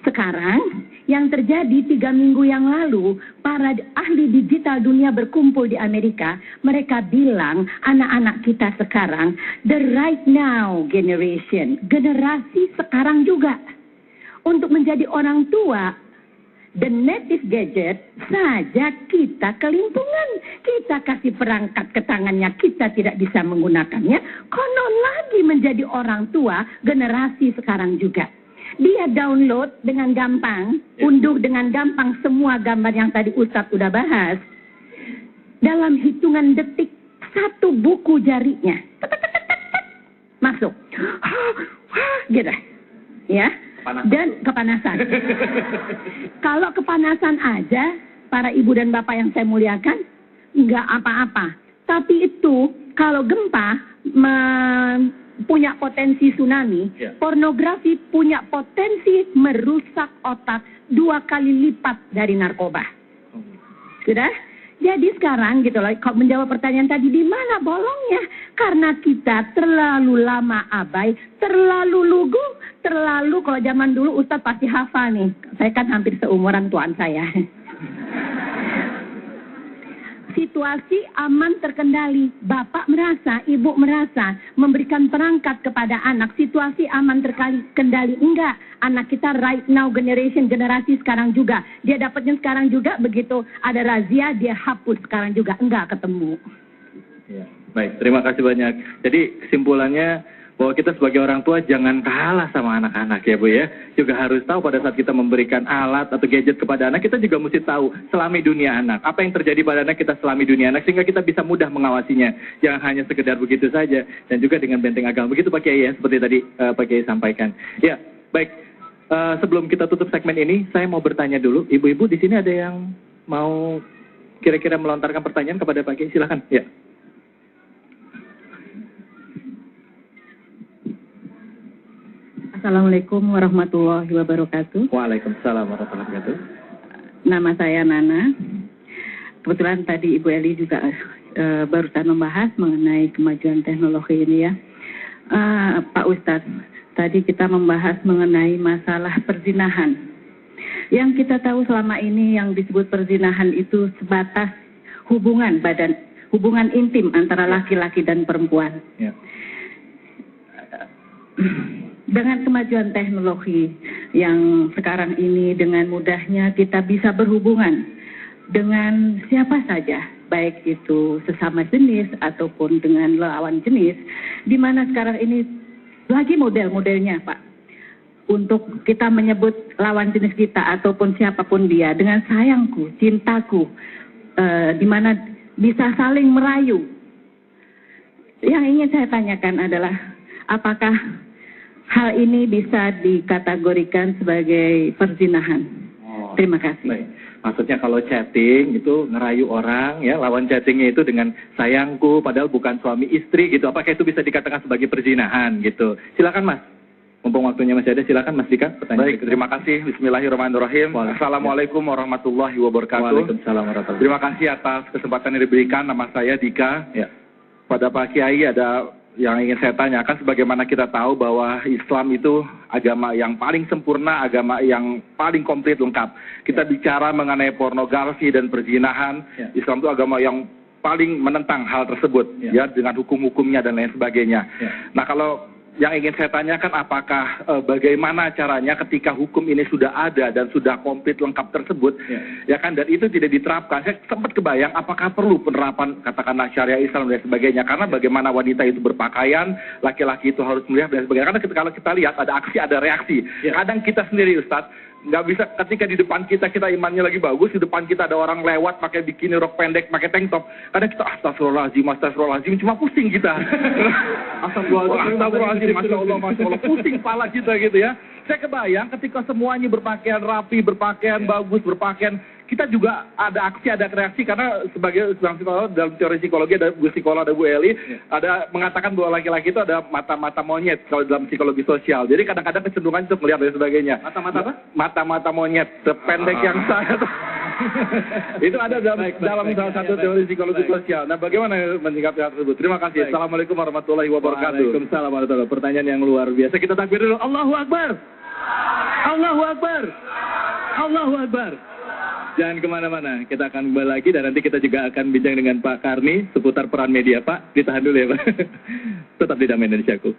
Sekarang yang terjadi 3 minggu yang lalu, para ahli digital dunia berkumpul di Amerika. Mereka bilang anak-anak kita sekarang the right now generation. Generasi sekarang juga. Untuk menjadi orang tua, the native gadget saja kita kelimpungan. Kita kasih perangkat ke tangannya, kita tidak bisa menggunakannya. Konon lagi menjadi orang tua generasi sekarang juga. Dia download dengan gampang, unduh dengan gampang semua gambar yang tadi Ustadz udah bahas. Dalam hitungan detik, satu buku jarinya masuk. Gitu. Ya. Dan kepanasan. Kalau kepanasan aja, para ibu dan bapak yang saya muliakan, nggak apa-apa. Tapi itu, kalau gempa punya potensi tsunami, pornografi punya potensi merusak otak 2 kali lipat dari narkoba. Sudah? Jadi sekarang gitu loh, kalau menjawab pertanyaan tadi, di mana bolongnya? Karena kita terlalu lama abai, terlalu lugu, terlalu, kalau zaman dulu Ustadz pasti hafal nih. Saya kan hampir seumuran tuan saya. Si situasi aman terkendali. Bapak merasa, ibu merasa memberikan perangkat kepada anak, situasi aman terkendali. Enggak, anak kita right now generasi sekarang juga. Dia dapatnya sekarang juga, begitu ada razia dia hapus sekarang juga. Enggak ketemu. Ya, baik, terima kasih banyak. Jadi kesimpulannya bahwa kita sebagai orang tua jangan kalah sama anak-anak ya Bu ya. Juga harus tahu pada saat kita memberikan alat atau gadget kepada anak, kita juga mesti tahu selami dunia anak. Apa yang terjadi pada anak kita selami dunia anak, sehingga kita bisa mudah mengawasinya. Jangan hanya sekedar begitu saja. Dan juga dengan benteng agama. Begitu Pak Kiai ya, seperti tadi Pak Kiai sampaikan. Ya, baik. Sebelum kita tutup segmen ini, saya mau bertanya dulu. Ibu-ibu di sini ada yang mau kira-kira melontarkan pertanyaan kepada Pak Kiai? Silakan. Ya. Assalamualaikum warahmatullahi wabarakatuh. Waalaikumsalam warahmatullahi wabarakatuh. Nama saya Nana. Kebetulan tadi Ibu Eli juga barusan membahas mengenai kemajuan teknologi ini ya. Pak Ustadz, tadi kita membahas mengenai masalah perzinahan. Yang kita tahu selama ini yang disebut perzinahan itu sebatas hubungan intim antara laki-laki dan perempuan. Ya. Dengan kemajuan teknologi yang sekarang ini, dengan mudahnya kita bisa berhubungan dengan siapa saja, baik itu sesama jenis ataupun dengan lawan jenis, di mana sekarang ini lagi model-modelnya Pak, untuk kita menyebut lawan jenis kita ataupun siapapun dia dengan sayangku, cintaku, di mana bisa saling merayu. Yang ingin saya tanyakan adalah apakah hal ini bisa dikategorikan sebagai perzinahan? Terima kasih. Baik. Maksudnya kalau chatting itu ngerayu orang ya, lawan chattingnya itu dengan sayangku padahal bukan suami istri gitu. Apakah itu bisa dikatakan sebagai perzinahan gitu? Silakan Mas. Mumpung waktunya masih ada, silakan Mas Dika. Baik, terima kasih. Bismillahirrahmanirrahim. Assalamualaikum warahmatullahi wabarakatuh. Waalaikumsalam warahmatullahi wabarakatuh. Terima kasih atas kesempatan yang diberikan. Nama saya Dika. Ya. Pada Pak Kiai ada yang ingin saya tanyakan, sebagaimana kita tahu bahwa Islam itu agama yang paling sempurna, agama yang paling komplit lengkap. Kita bicara mengenai pornografi dan perzinahan, Islam itu agama yang paling menentang hal tersebut, ya dengan hukum-hukumnya dan lain sebagainya. Nah, kalau yang ingin saya tanyakan, apakah bagaimana caranya ketika hukum ini sudah ada dan sudah komplit lengkap tersebut, ya kan, dan itu tidak diterapkan. Saya sempat kebayang apakah perlu penerapan katakanlah syariah Islam dan sebagainya, karena bagaimana wanita itu berpakaian, laki-laki itu harus melihat dan sebagainya. Karena kalau kita lihat ada aksi, ada reaksi. Kadang kita sendiri Ustadz nggak bisa, ketika di depan kita imannya lagi bagus, di depan kita ada orang lewat pakai bikini, rok pendek, pakai tank top, kadang kita astagfirullahaladzim, cuma pusing kita. Astagfirullahaladzim, Masya Allah, pusing pala kita gitu ya. Saya kebayang ketika semuanya berpakaian rapi, berpakaian bagus, berpakaian, kita juga ada aksi, ada reaksi, karena sebagai psikolog, dalam teori psikologi ada Bu Psikolog, ada Bu Eli, ada mengatakan bahwa laki-laki itu ada mata-mata monyet kalau dalam psikologi sosial. Jadi kadang-kadang kecenderungan untuk melihat dan sebagainya. Mata-mata apa? Mata-mata monyet, sependek yang saya. Itu ada dalam salah satu teori psikologi sosial. Nah, bagaimana menyikapi hal tersebut? Terima kasih. Assalamualaikum warahmatullahi wabarakatuh. Waalaikumsalam warahmatullahi wabarakatuh. Pertanyaan yang luar biasa. Kita takbir dulu. Allahu Akbar. Allahu Akbar. Allahu Akbar. Jangan kemana-mana, kita akan kembali lagi dan nanti kita juga akan bincang dengan Pak Karni seputar peran media. Pak, ditahan dulu ya Pak. Tetap di Damai Indonesiaku.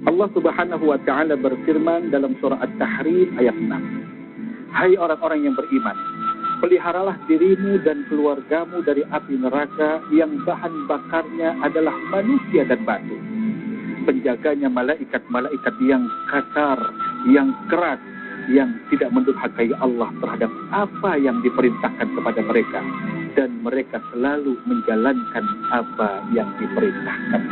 Allah Subhanahu wa Ta'ala berfirman dalam surah At-Tahrim ayat 6. Hai orang-orang yang beriman, peliharalah dirimu dan keluargamu dari api neraka yang bahan bakarnya adalah manusia dan batu. Penjaganya malaikat-malaikat yang kasar, yang keras, yang tidak mendurhakai Allah terhadap apa yang diperintahkan kepada mereka, dan mereka selalu menjalankan apa yang diperintahkan.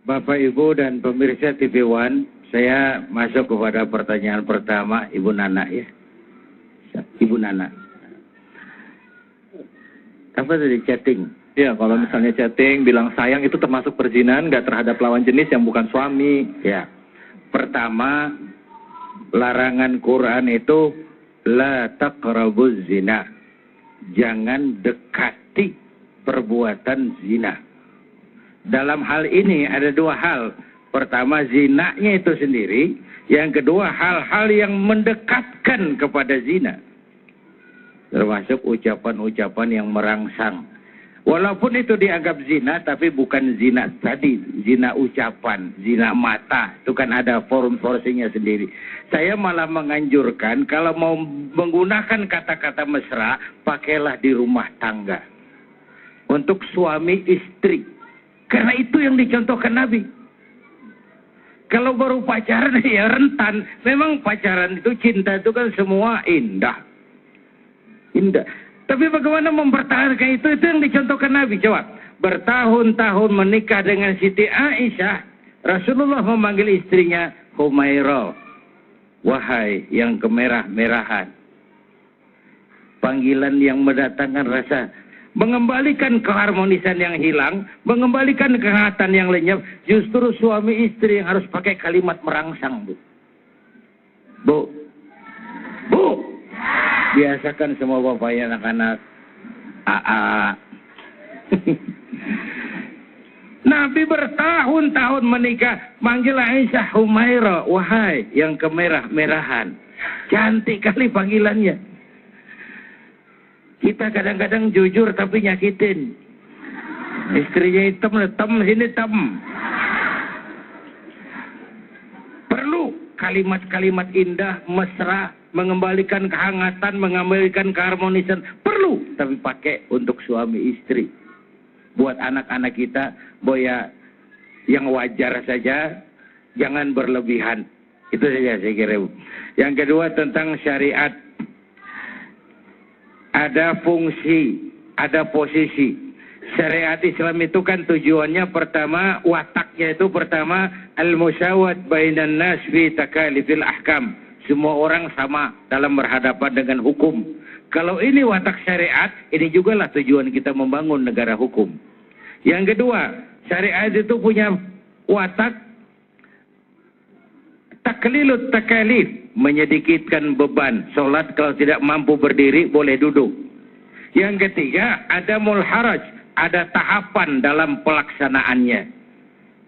Bapak, Ibu, dan pemirsa TV One, saya masuk kepada pertanyaan pertama Ibu Nana ya. Ibu Nana. Apa tadi chatting? Ya, kalau misalnya chatting, bilang sayang itu termasuk perzinahan nggak terhadap lawan jenis yang bukan suami? Ya. Pertama, larangan Quran itu la taqrabuz zina. Jangan dekati perbuatan zina. dalam hal ini ada dua hal. Pertama, zinanya itu sendiri. Yang kedua, hal-hal yang mendekatkan kepada zina. Termasuk ucapan-ucapan yang merangsang. Walaupun itu dianggap zina, tapi bukan zina tadi. Zina ucapan, zina mata. Itu kan ada forum-porsinya sendiri. Saya malah menganjurkan kalau mau menggunakan kata-kata mesra, pakailah di rumah tangga. Untuk suami istri. Karena itu yang dicontohkan Nabi. Kalau baru pacaran ya rentan. Memang pacaran itu, cinta itu kan semua indah. Indah. Tapi bagaimana mempertahankan itu yang dicontohkan Nabi. Coba. Bertahun-tahun menikah dengan Siti Aisyah. Rasulullah memanggil istrinya Humairah. Wahai yang kemerah-merahan. Panggilan yang mendatangkan rasa, mengembalikan keharmonisan yang hilang, mengembalikan kehangatan yang lenyap. Justru suami istri yang harus pakai kalimat merangsang, Bu. Bu. Bu. Biasakan semua bapak ya anak-anak. Nabi bertahun-tahun menikah, manggil Aisyah Humairah, wahai yang kemerah-merahan. Cantik kali panggilannya. Kita kadang-kadang jujur tapi nyakitin. Istrinya hitam, sini hitam. Perlu kalimat-kalimat indah, mesra, mengembalikan kehangatan, mengembalikan keharmonisan. Perlu, tapi pakai untuk suami istri. Buat anak-anak kita, boya yang wajar saja, jangan berlebihan. Itu saja saya kira. Yang kedua tentang syariat. Ada fungsi, ada posisi. Syariat Islam itu kan tujuannya pertama, wataknya itu pertama, al-musawat bainan nas fi takalifil ahkam. Semua orang sama dalam berhadapan dengan hukum. Kalau ini watak syariat, ini jugalah tujuan kita membangun negara hukum. Yang kedua, syariat itu punya watak taklilut takalif, menyedikitkan beban. Sholat kalau tidak mampu berdiri, boleh duduk. Yang ketiga, ada mulharaj, ada tahapan dalam pelaksanaannya.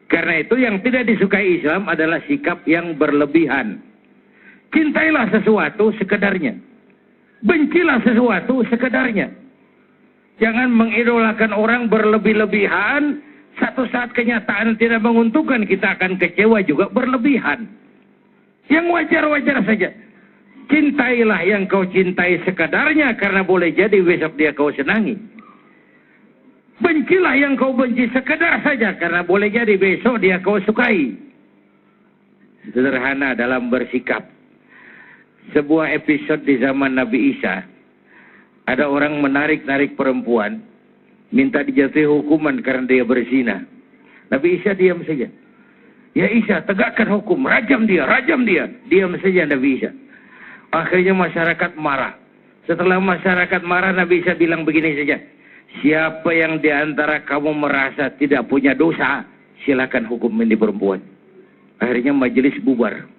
Karena itu yang tidak disukai Islam adalah sikap yang berlebihan. Cintailah sesuatu sekedarnya. Bencilah sesuatu sekedarnya. Jangan mengidolakan orang berlebih-lebihan. Satu saat kenyataan tidak menguntungkan, kita akan kecewa juga berlebihan. Yang wajar-wajar saja. Cintailah yang kau cintai sekadarnya, karena boleh jadi besok dia kau senangi. Bencilah yang kau benci sekedar saja, karena boleh jadi besok dia kau sukai. Sederhana dalam bersikap. Sebuah episode di zaman Nabi Isa, ada orang menarik-narik perempuan, minta dijatuhi hukuman karena dia berzina. Nabi Isa diam saja. Ya Isa, tegakkan hukum, rajam dia. Diam saja Nabi Isa. Akhirnya masyarakat marah. Setelah masyarakat marah, Nabi Isa bilang begini saja. Siapa yang diantara kamu merasa tidak punya dosa, silakan hukum ini perempuan. Akhirnya majelis bubar.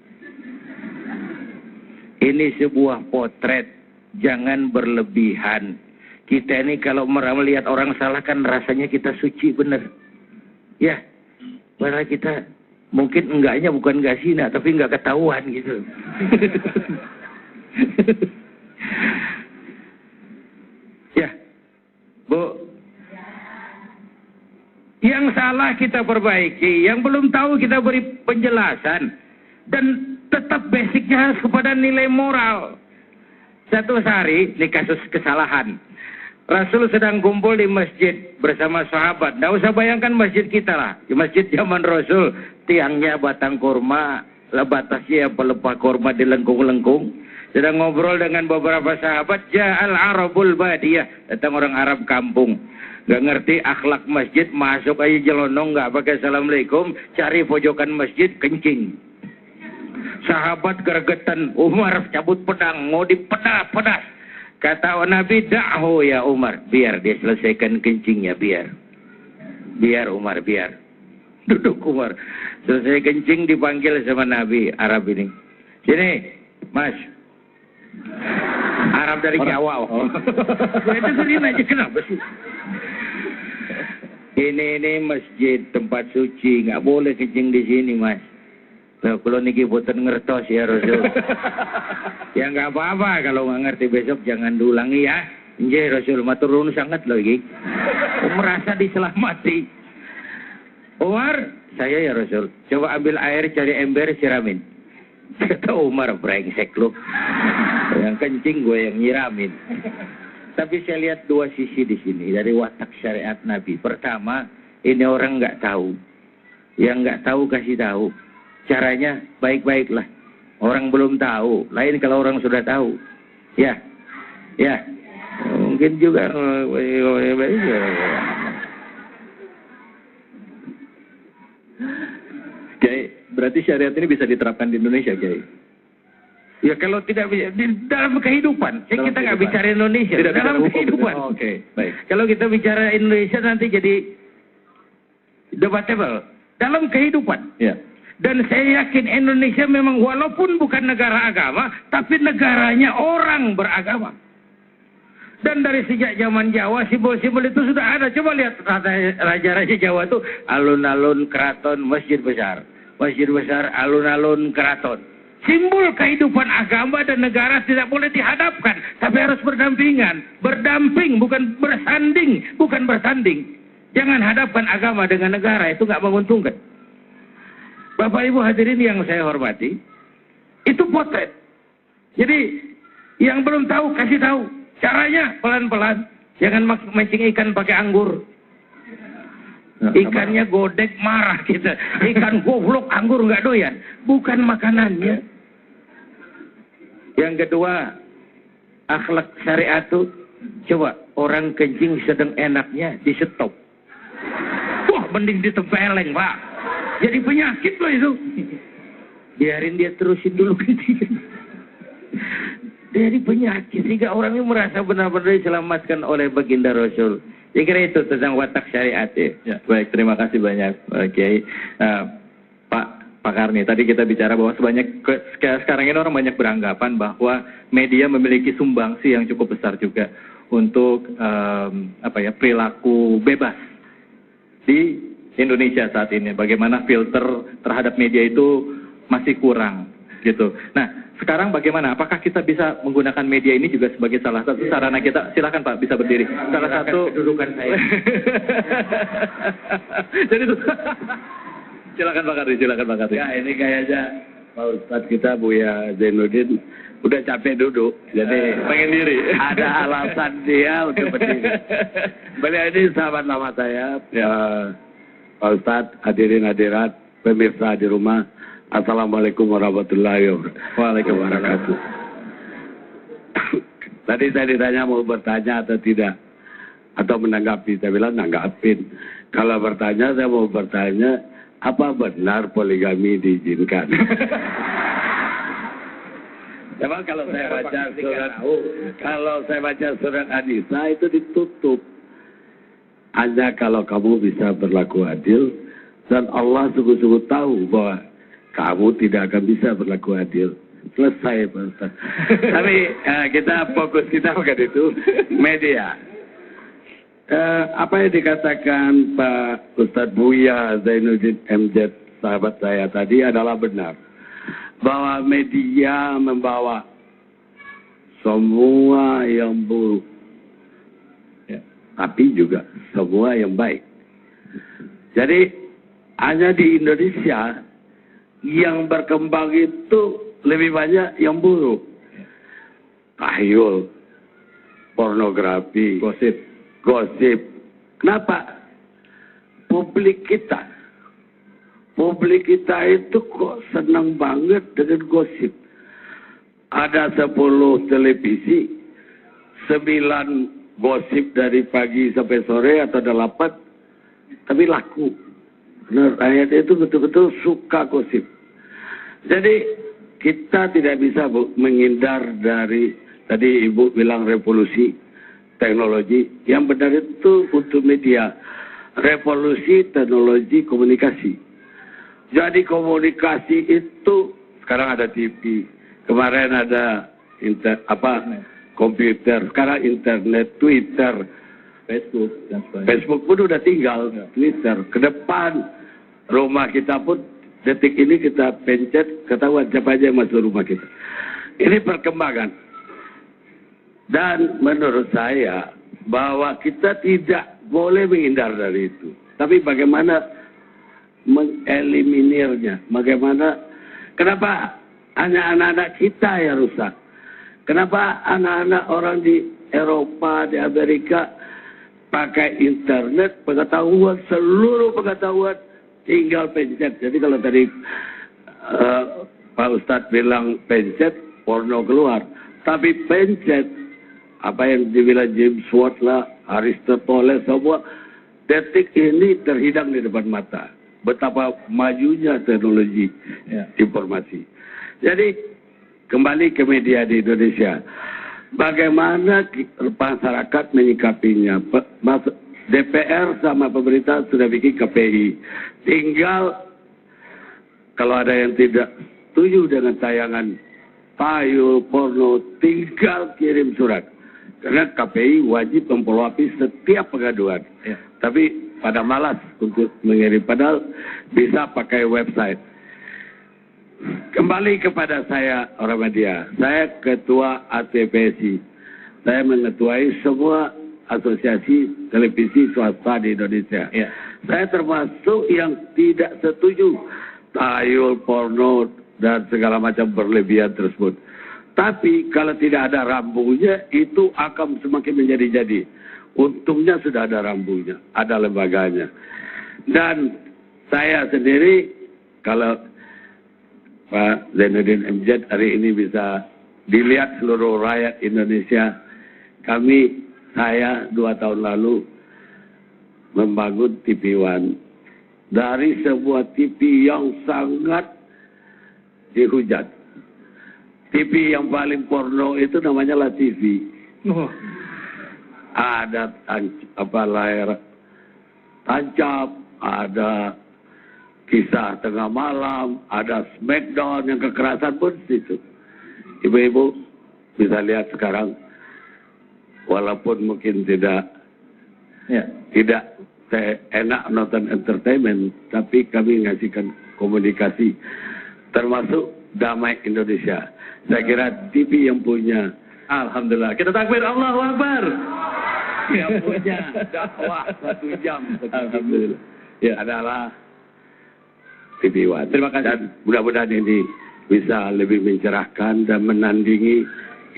Ini sebuah potret, jangan berlebihan. Kita ini kalau melihat orang salah kan rasanya kita suci benar. Ya, padahal kita mungkin enggaknya bukan enggak zina, tapi enggak ketahuan gitu. Ya, Bu. Yang salah kita perbaiki, yang belum tahu kita beri penjelasan. Dan tetap basicnya harus kepada nilai moral. Satu hari, ini kasus kesalahan. Rasul sedang kumpul di masjid bersama sahabat. Nggak usah bayangkan masjid kita lah. Di masjid zaman Rasul, tiangnya batang kurma, batasnya pelepah kurma dilengkung-lengkung. Sedang ngobrol dengan beberapa sahabat, Ja'al Arabul Badiyah. Datang orang Arab kampung. Nggak ngerti akhlak masjid, masuk aja jelonong, nggak pakai assalamualaikum, cari pojokan masjid, kencing. Sahabat gergetan, Umar cabut pedang, mau dipedas. Kata Nabi, da'hu ya Umar, biar dia selesaikan kencingnya, biar Umar, biar. Duduk Umar, selesai kencing dipanggil sama Nabi Arab ini. Sini, Mas. Arab dari Jawa. Saya dengerin aja, kenapa sih? Ini masjid, tempat suci, nggak boleh kencing di sini, Mas. Nah, kalau niki boten ngertos ya Rasul. Ya nggak apa-apa, kalau nggak ngerti besok jangan diulangi ya. Nggih Rasul, matur nuwun sangat loh iki. Merasa diselamati. Umar, saya ya Rasul, coba ambil air, cari ember, siramin. Kata Umar, brengsek lu. Yang kencing gue yang nyiramin. Tapi saya lihat dua sisi di sini dari watak syariat Nabi. Pertama, ini orang nggak tahu. Yang nggak tahu kasih tahu. Caranya baik-baiklah. Orang belum tahu. Lain kalau orang sudah tahu. Ya. Mungkin juga. Kiai, berarti syariat ini bisa diterapkan di Indonesia, Kiai? Ya kalau tidak bisa, dalam kehidupan. Kita nggak bicara Indonesia. Tidak dalam hukum. kehidupan. Oh, Oke, baik. Kalau kita bicara Indonesia nanti jadi debatable. Dalam kehidupan. Ya. Dan saya yakin Indonesia memang walaupun bukan negara agama, tapi negaranya orang beragama. Dan dari sejak zaman Jawa, simbol-simbol itu sudah ada. Coba lihat raja-raja Jawa itu alun-alun keraton, masjid besar. Masjid besar, alun-alun keraton. Simbol kehidupan agama dan negara tidak boleh dihadapkan, tapi harus berdampingan. Berdamping, bukan bersanding, bukan bersanding. Jangan hadapkan agama dengan negara, itu nggak menguntungkan. Bapak Ibu hadirin yang saya hormati, itu potret. Jadi yang belum tahu kasih tahu. Caranya pelan-pelan. Jangan mancing ikan pakai anggur. Ikannya godek marah kita. Ikan goblok anggur nggak doyan. Bukan makanannya. Yang kedua, akhlak syariat itu, coba orang kencing sedang enaknya di stop. Wah, mending ditempeleng, Pak. Jadi penyakit loh itu. Biarin dia terusin dulu kencing. Jadi penyakit, sehingga orang ini merasa benar-benar diselamatkan oleh baginda Rasul. Saya kira itu tentang watak syariat ya. Ya, baik, terima kasih banyak Kiai. Pak Karni, tadi kita bicara bahwa sekarang ini orang banyak beranggapan bahwa media memiliki sumbangsi yang cukup besar juga untuk perilaku bebas di Indonesia saat ini. Bagaimana filter terhadap media itu masih kurang gitu. Nah, sekarang bagaimana? Apakah kita bisa menggunakan media ini juga sebagai salah satu sarana kita? Silakan Pak, bisa berdiri. Salah satu kedudukan saya. Jadi itu. Silakan Pak Kardi, silakan Pak Kardi. Ya, ini kayaknya Pak Ustadz kita Buya Zainuddin udah capek duduk, jadi pengen diri. Ada alasan dia untuk berdiri. Beliau ini sahabat lama saya, ya. Pak Ustadz, hadirin hadirat, pemirsa di rumah. Assalamualaikum warahmatullahi wabarakatuh. Tadi saya ditanya mau bertanya atau tidak, atau menanggapi. Saya bilang nanggapin. Kalau bertanya, saya mau bertanya, apa benar poligami diizinkan? Memang kalau saya baca surat An-Nisa itu ditutup. Hanya kalau kamu bisa berlaku adil, dan Allah sungguh-sungguh tahu bahwa kamu tidak akan bisa berlaku adil. Selesai, Pak Ustaz. Tapi fokus kita bukan itu, media. Apa yang dikatakan Pak Ustadz Buya Zainuddin MZ, sahabat saya tadi adalah benar. Bahwa media membawa semua yang buruk, ya, tapi juga semua yang baik. Jadi hanya di Indonesia yang berkembang itu lebih banyak yang buruk. Tahyul, pornografi, gosip. Kenapa? Publik kita itu kok senang banget dengan gosip. Ada 10 televisi, 9 gosip dari pagi sampai sore atau 8, tapi laku. Karena rakyat itu betul-betul suka gosip. Jadi kita tidak bisa menghindar dari, tadi Ibu bilang revolusi teknologi. Yang benar itu untuk media. Revolusi teknologi komunikasi. Jadi komunikasi itu sekarang ada TV, kemarin ada komputer, sekarang internet, Twitter, Facebook dan sebagainya. Facebook pun udah tinggal, Twitter. Ke depan rumah kita pun detik ini kita pencet, ketahuan siapa aja yang masuk rumah kita. Ini perkembangan. Dan menurut saya bahwa kita tidak boleh menghindar dari itu. Tapi bagaimana mengeliminirnya? Kenapa hanya anak-anak kita yang rusak? Kenapa anak-anak orang di Eropa, di Amerika pakai internet, pengetahuan, seluruh pengetahuan tinggal pencet. Jadi kalau tadi Pak Ustadz bilang pencet, porno keluar. Tapi pencet, apa yang dibilang James Watt lah, Aristoteles, semua detik ini terhidang di depan mata. Betapa majunya teknologi informasi. Jadi kembali ke media di Indonesia. Bagaimana masyarakat menyikapinya? DPR sama pemerintah sudah bikin KPI. Tinggal kalau ada yang tidak setuju dengan tayangan tayul, porno, tinggal kirim surat. Karena KPI wajib memfollow-up setiap pengaduan. Tapi pada malas untuk mengirim. Padahal bisa pakai website. Kembali kepada saya, orang media. Saya ketua ATPSI. Saya mengetuai semua asosiasi televisi swasta di Indonesia. Saya termasuk yang tidak setuju tayul, porno, dan segala macam berlebihan tersebut. Tapi kalau tidak ada rambunya, itu akan semakin menjadi-jadi. Untungnya sudah ada rambunya, ada lembaganya. Dan saya sendiri, kalau Pak Zainuddin Amjad hari ini bisa dilihat seluruh rakyat Indonesia. Saya 2 tahun lalu membangun TV One dari sebuah TV yang sangat dihujat. TV yang paling porno itu namanya La TV. Ada layar tancap, ada kisah tengah malam, ada Smackdown yang kekerasan pun situ. Ibu-ibu bisa lihat sekarang, walaupun mungkin tidak enak nonton entertainment, tapi kami ngasihkan komunikasi, termasuk Damai Indonesia. Saya kira TV yang punya, alhamdulillah, kita takbir, Allahu Akbar. Yang punya dakwah 1 jam, alhamdulillah, adalah TV One. Terima kasih. Dan mudah-mudahan ini bisa lebih mencerahkan dan menandingi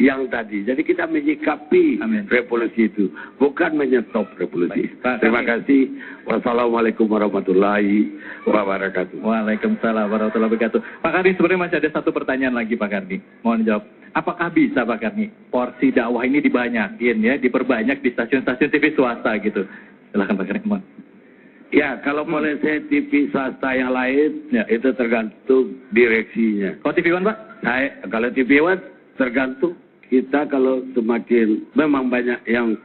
yang tadi. Jadi kita menyikapi revolusi itu, bukan menyetop revolusi. Terima kasih. Wassalamualaikum warahmatullahi wabarakatuh. Waalaikumsalam warahmatullahi wabarakatuh. Pak Karni, sebenarnya masih ada satu pertanyaan lagi Pak Karni. Mohon jawab. Apakah bisa Pak Karni porsi dakwah ini dibanyakin diperbanyak di stasiun-stasiun TV swasta gitu? Silakan Pak Karni. Mohon. Ya, kalau boleh saya TV swasta yang lain, itu tergantung direksinya. Kalau TV One Pak? Kalau TV One tergantung kita, kalau semakin memang banyak yang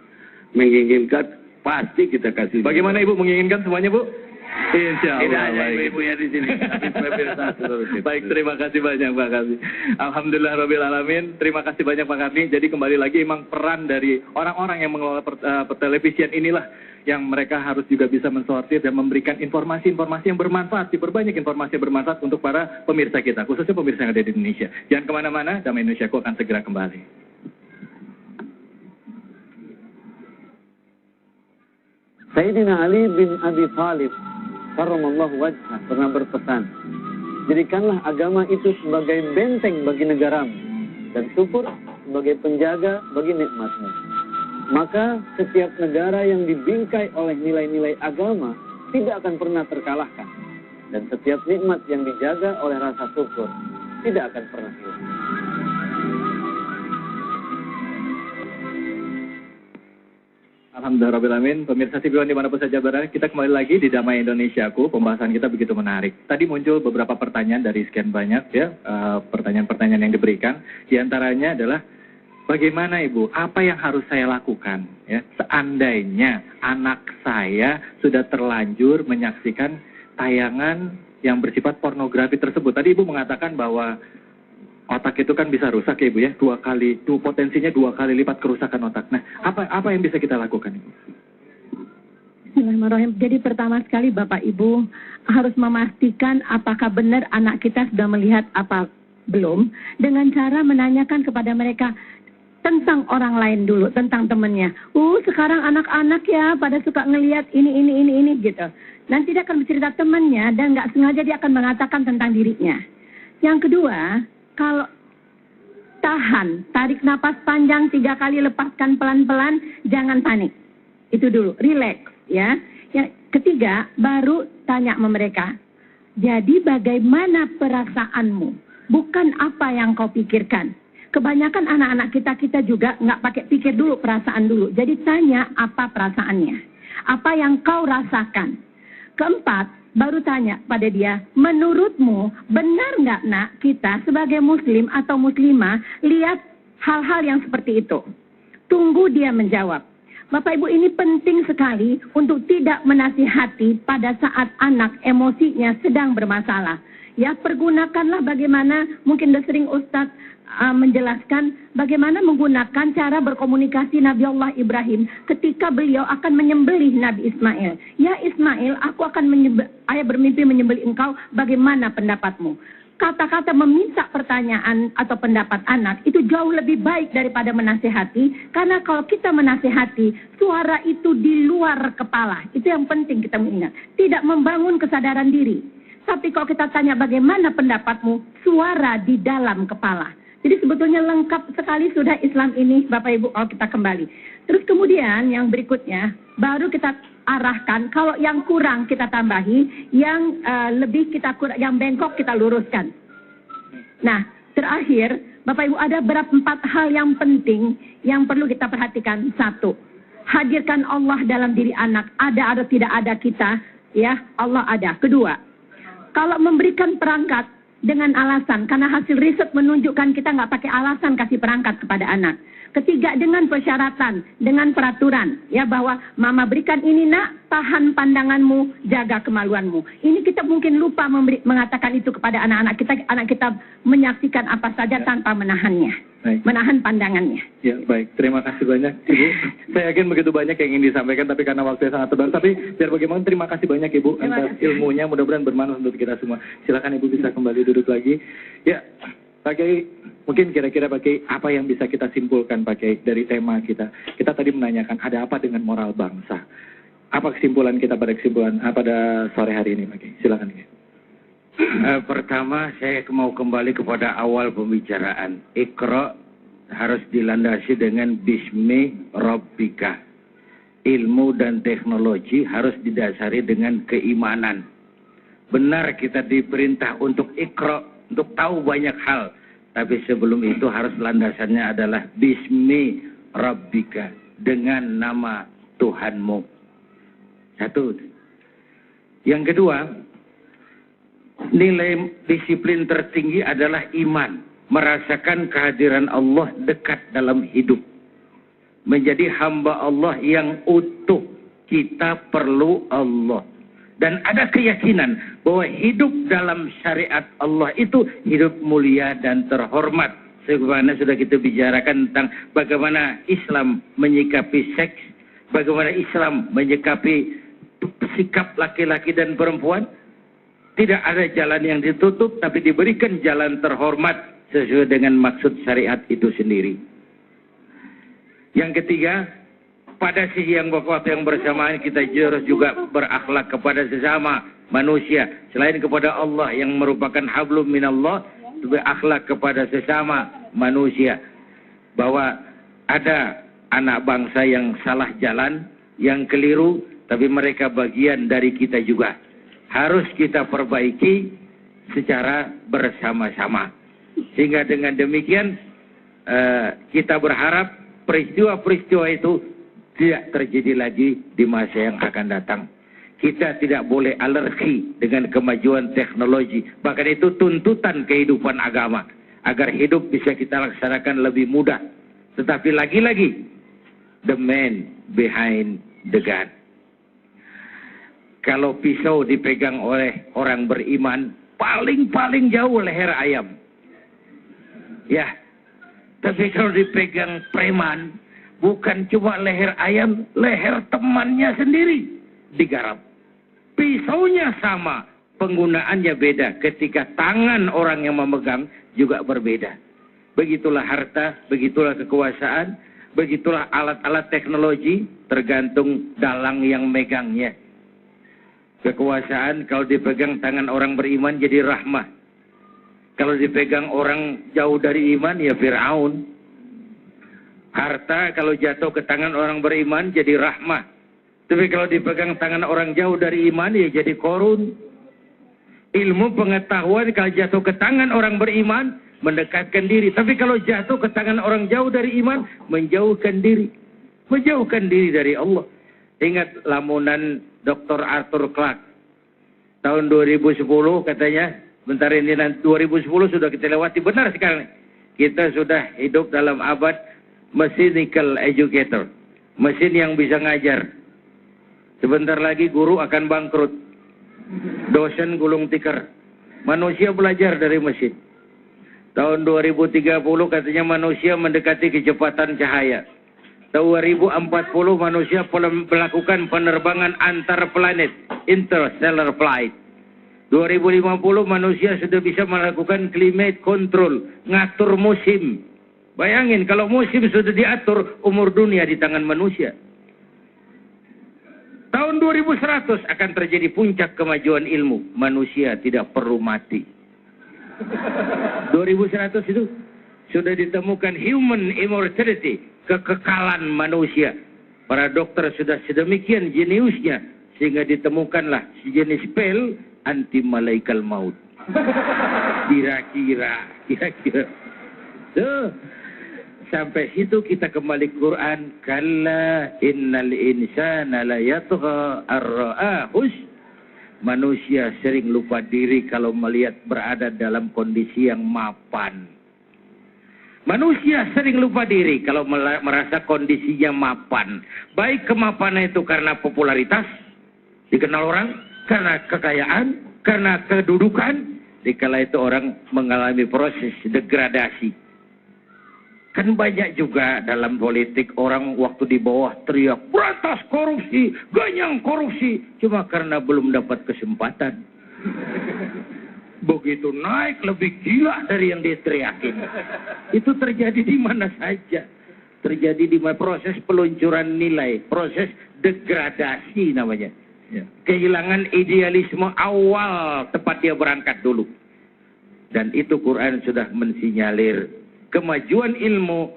menginginkan, pasti kita kasih. Bagaimana Ibu menginginkan semuanya Bu? Insya Allah. Tidak hanya ibu-ibu yang di sini, tapi pemirsa seluruh. Baik, terima kasih banyak Pak Karni. Alhamdulillah Rabbil Alamin. Terima kasih banyak Pak Karni. Jadi kembali lagi memang peran dari orang-orang yang mengelola pertelevisian inilah yang mereka harus juga bisa mensortir dan memberikan informasi-informasi yang bermanfaat, diperbanyak informasi yang bermanfaat untuk para pemirsa kita, khususnya pemirsa yang ada di Indonesia. Jangan kemana-mana, Damai Indonesiaku akan segera kembali. Sayyidina Ali bin Abi Thalib karramallahu wajhah pernah berpesan, jadikanlah agama itu sebagai benteng bagi negaramu dan syukur sebagai penjaga bagi nikmatmu. Maka setiap negara yang dibingkai oleh nilai-nilai agama tidak akan pernah terkalahkan. Dan setiap nikmat yang dijaga oleh rasa syukur tidak akan pernah hilang. Alhamdulillahirrabbilalamin. Pemirsa TV One dimanapun saja berada, kita kembali lagi di Damai Indonesiaku. Pembahasan kita begitu menarik. Tadi muncul beberapa pertanyaan dari sekian banyak pertanyaan-pertanyaan yang diberikan. Di antaranya adalah, bagaimana Ibu, apa yang harus saya lakukan seandainya anak saya sudah terlanjur menyaksikan tayangan yang bersifat pornografi tersebut? Tadi Ibu mengatakan bahwa otak itu kan bisa rusak ya Ibu ya, potensinya 2 kali lipat kerusakan otak. Nah, apa yang bisa kita lakukan Ibu? Bismillahirrahmanirrahim. Jadi pertama sekali Bapak Ibu harus memastikan apakah benar anak kita sudah melihat apa belum, dengan cara menanyakan kepada mereka tentang orang lain dulu, tentang temannya. Sekarang anak-anak ya pada suka ngelihat ini gitu. Nanti dia akan bercerita temannya dan nggak sengaja dia akan mengatakan tentang dirinya. Yang kedua, kalau tahan, tarik napas panjang 3 kali, lepaskan pelan-pelan, jangan panik. Itu dulu, relax ya. Yang ketiga, baru tanya sama mereka. Jadi bagaimana perasaanmu? Bukan apa yang kau pikirkan. Kebanyakan anak-anak kita juga nggak pakai pikir dulu, perasaan dulu. Jadi tanya apa perasaannya. Apa yang kau rasakan. Keempat, baru tanya pada dia, menurutmu benar nggak nak kita sebagai muslim atau muslimah lihat hal-hal yang seperti itu? Tunggu dia menjawab. Bapak Ibu, ini penting sekali untuk tidak menasihati pada saat anak emosinya sedang bermasalah. Ya, pergunakanlah bagaimana, mungkin udah sering Ustadz menjelaskan bagaimana menggunakan cara berkomunikasi Nabi Allah Ibrahim ketika beliau akan menyembelih Nabi Ismail. Ya Ismail, aku akan ayah bermimpi menyembelih engkau, bagaimana pendapatmu? Kata-kata meminta pertanyaan atau pendapat anak itu jauh lebih baik daripada menasihati, karena kalau kita menasihati, suara itu di luar kepala. Itu yang penting kita mengingat. Tidak membangun kesadaran diri. Tapi kalau kita tanya bagaimana pendapatmu, suara di dalam kepala. Jadi sebetulnya lengkap sekali sudah Islam ini, Bapak Ibu, kalau kita kembali. Terus kemudian yang berikutnya, baru kita arahkan, kalau yang kurang kita tambahi, yang lebih kita kurang, yang bengkok kita luruskan. Nah, terakhir, Bapak Ibu, ada berapa 4 hal yang penting yang perlu kita perhatikan. 1, hadirkan Allah dalam diri anak. Ada atau tidak ada kita, ya Allah ada. Kedua, kalau memberikan perangkat dengan alasan, karena hasil riset menunjukkan kita nggak pakai alasan kasih perangkat kepada anak. Ketiga, dengan persyaratan, dengan peraturan, ya bahwa mama berikan ini nak, tahan pandanganmu, jaga kemaluanmu. Ini kita mungkin lupa mengatakan itu kepada anak-anak kita. Anak kita menyaksikan apa saja tanpa menahannya, menahan pandangannya. Ya, baik. Terima kasih banyak, Ibu. Saya yakin begitu banyak yang ingin disampaikan, tapi karena waktunya sangat terbatas. Tapi biar bagaimana, terima kasih banyak Ibu atas ilmunya. Mudah-mudahan bermanfaat untuk kita semua. Silakan Ibu bisa kembali duduk lagi. Ya, Pak Kiai, mungkin kira-kira Pak Kiai, apa yang bisa kita simpulkan Pak Kiai dari tema kita? Kita tadi menanyakan ada apa dengan moral bangsa. Apa kesimpulan kita pada pada sore hari ini Pak Kiai? Silakan Kiai. Pertama, saya mau kembali kepada awal pembicaraan. Iqra harus dilandasi dengan Bismi Rabbika. Ilmu dan teknologi harus didasari dengan keimanan. Benar kita diperintah untuk Iqra, untuk tahu banyak hal. Tapi sebelum itu harus landasannya adalah Bismi Rabbika, dengan nama Tuhanmu. 1. Yang kedua, nilai disiplin tertinggi adalah iman. Merasakan kehadiran Allah dekat dalam hidup. Menjadi hamba Allah yang utuh. Kita perlu Allah. Dan ada keyakinan bahwa hidup dalam syariat Allah itu hidup mulia dan terhormat. Sebagaimana sudah kita bicarakan tentang bagaimana Islam menyikapi seks, bagaimana Islam menyikapi sikap laki-laki dan perempuan. Tidak ada jalan yang ditutup, tapi diberikan jalan terhormat sesuai dengan maksud syariat itu sendiri. Yang ketiga, pada sisi yang waktu yang bersamaan kita harus juga berakhlak kepada sesama manusia. Selain kepada Allah yang merupakan hablum minallah, berakhlak kepada sesama manusia. Bahwa ada anak bangsa yang salah jalan, yang keliru, tapi mereka bagian dari kita juga. Harus kita perbaiki secara bersama-sama. Sehingga dengan demikian kita berharap peristiwa-peristiwa itu tidak terjadi lagi di masa yang akan datang. Kita tidak boleh alergi dengan kemajuan teknologi. Bahkan itu tuntutan kehidupan agama. Agar hidup bisa kita laksanakan lebih mudah. Tetapi lagi-lagi, the man behind the gun. Kalau pisau dipegang oleh orang beriman, paling-paling jauh leher ayam. Ya, tapi kalau dipegang preman, bukan cuma leher ayam, leher temannya sendiri. digarap. Pisaunya sama, penggunaannya beda. Ketika tangan orang yang memegang juga berbeda. Begitulah harta, begitulah kekuasaan, begitulah alat-alat teknologi, tergantung dalang yang megangnya. Kekuasaan kalau dipegang tangan orang beriman jadi rahmah. Kalau dipegang orang jauh dari iman ya Fir'aun. Harta kalau jatuh ke tangan orang beriman jadi rahmah. Tapi kalau dipegang tangan orang jauh dari iman ya jadi korun. Ilmu pengetahuan kalau jatuh ke tangan orang beriman mendekatkan diri. Tapi kalau jatuh ke tangan orang jauh dari iman menjauhkan diri. Menjauhkan diri dari Allah. Ingat lamunan Dr. Arthur Clarke tahun 2010 katanya. Bentar ini 2010 sudah kita lewati, benar sekarang. Kita sudah hidup dalam abad mechanical educator. Mesin yang bisa ngajar. Sebentar lagi guru akan bangkrut. Dosen gulung tikar. Manusia belajar dari mesin. Tahun 2030 katanya manusia mendekati kecepatan cahaya. Tahun 2040 manusia melakukan penerbangan antar planet. Interstellar flight. 2050 manusia sudah bisa melakukan climate control, ngatur musim. Bayangin kalau musim sudah diatur, umur dunia di tangan manusia. Tahun 2100 akan terjadi puncak kemajuan ilmu. Manusia tidak perlu mati. 2100 itu sudah ditemukan human immortality, kekekalan manusia. Para dokter sudah sedemikian jeniusnya sehingga ditemukanlah sejenis pil anti malaikal maut. Kira-kira. Sampai situ kita kembali ke Quran. Kalla innal insana la yatgha ar-ra'ahus. Manusia sering lupa diri kalau melihat berada dalam kondisi yang mapan. Manusia sering lupa diri kalau merasa kondisinya mapan. Baik kemapanan itu karena popularitas, dikenal orang, karena kekayaan, karena kedudukan. Dikala itu orang mengalami proses degradasi. Kan banyak juga dalam politik orang waktu di bawah teriak, berantas korupsi, ganyang korupsi. Cuma karena belum dapat kesempatan. Begitu naik lebih gila dari yang diteriakin. Itu terjadi di mana saja. Terjadi di proses peluncuran nilai, proses degradasi namanya. Ya. Kehilangan idealisme awal tempat dia berangkat dulu. Dan itu Quran sudah mensinyalir kemajuan ilmu.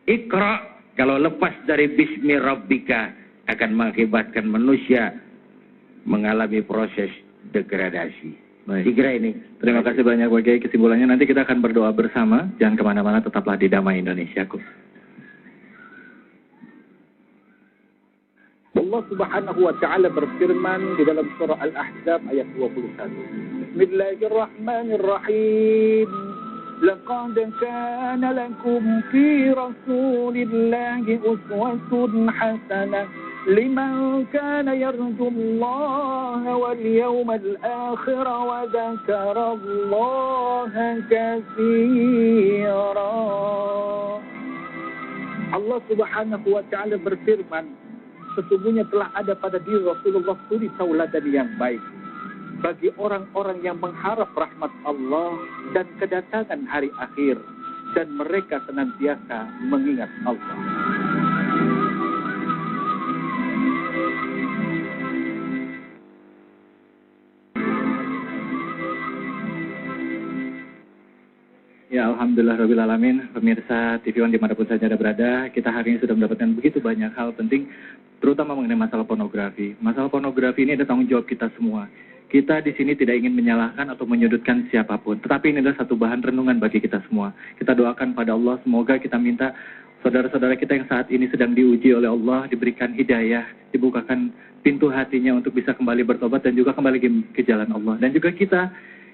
Iqra kalau lepas dari bismi rabbika akan mengakibatkan manusia mengalami proses degradasi. Baik. Kira ini. Terima kasih banyak Pak Kiai. Kesimpulannya nanti kita akan berdoa bersama. Jangan kemana-mana, tetaplah di Damai Indonesiaku. Allah Subhanahu wa taala berfirman di dalam surah Al-Ahzab ayat 21. Bismillahirrahmanirrahim. Laqad kana lakum fi Rasulillahi uswatun hasanah liman kana yarjullaha wal yawmal akhir wa dzakarallaha katsira. Allah Subhanahu wa taala berfirman, sesungguhnya telah ada pada diri Rasulullah suri tauladan yang baik bagi orang-orang yang mengharap rahmat Allah dan kedatangan hari akhir, dan mereka senantiasa mengingat Allah. Ya, alhamdulillahirrahmanirrahim. Pemirsa TV One dimanapun saja Anda berada, kita hari ini sudah mendapatkan begitu banyak hal penting, terutama mengenai masalah pornografi. Masalah pornografi ini ada tanggung jawab kita semua. Kita di sini tidak ingin menyalahkan atau menyudutkan siapapun, tetapi ini adalah satu bahan renungan bagi kita semua. Kita doakan pada Allah, semoga kita minta saudara-saudara kita yang saat ini sedang diuji oleh Allah, diberikan hidayah, dibukakan pintu hatinya untuk bisa kembali bertobat dan juga kembali ke jalan Allah. Dan juga kita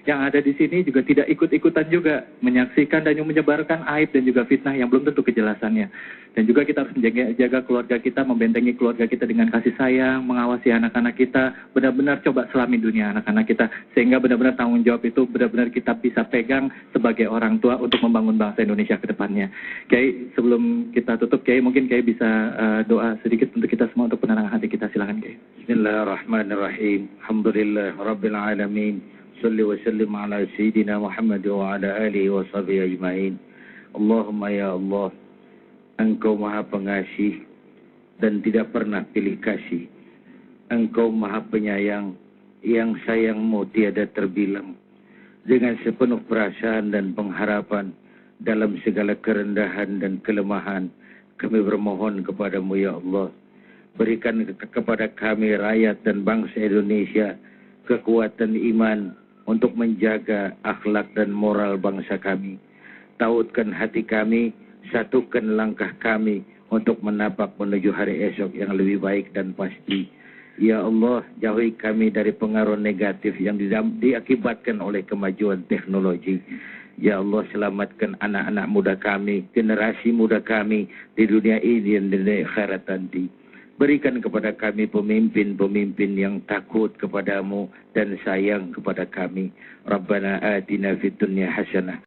yang ada di sini juga tidak ikut-ikutan juga menyaksikan dan menyebarkan aib dan juga fitnah yang belum tentu kejelasannya. Dan juga kita harus menjaga keluarga kita, membentengi keluarga kita dengan kasih sayang, mengawasi anak-anak kita, benar-benar coba selami dunia anak-anak kita, sehingga benar-benar tanggung jawab itu benar-benar kita bisa pegang sebagai orang tua untuk membangun bangsa Indonesia ke depannya. Kiai, sebelum kita tutup, Kiai mungkin Kiai bisa doa sedikit untuk kita semua untuk penenangan hati kita. Silakan Kiai. Bismillahirrahmanirrahim. Alhamdulillah Rabbil Alamin. Salli wa sallim ala Sayyidina Muhammad wa ala alihi wa sahbihi ajma'in. Allahumma ya Allah, Engkau maha pengasih dan tidak pernah pilih kasih. Engkau maha penyayang, yang sayangmu tiada terbilang. Dengan sepenuh perasaan dan pengharapan, dalam segala kerendahan dan kelemahan, kami bermohon kepadamu ya Allah. Berikan kepada kami rakyat dan bangsa Indonesia kekuatan iman untuk menjaga akhlak dan moral bangsa kami. Tautkan hati kami, satukan langkah kami untuk menapak menuju hari esok yang lebih baik dan pasti. Ya Allah, jauhi kami dari pengaruh negatif yang diakibatkan oleh kemajuan teknologi. Ya Allah, selamatkan anak-anak muda kami, generasi muda kami di dunia ini dan di dunia akhirat nanti. Berikan kepada kami pemimpin-pemimpin yang takut kepadamu dan sayang kepada kami. Rabbana atina fid dunya hasanah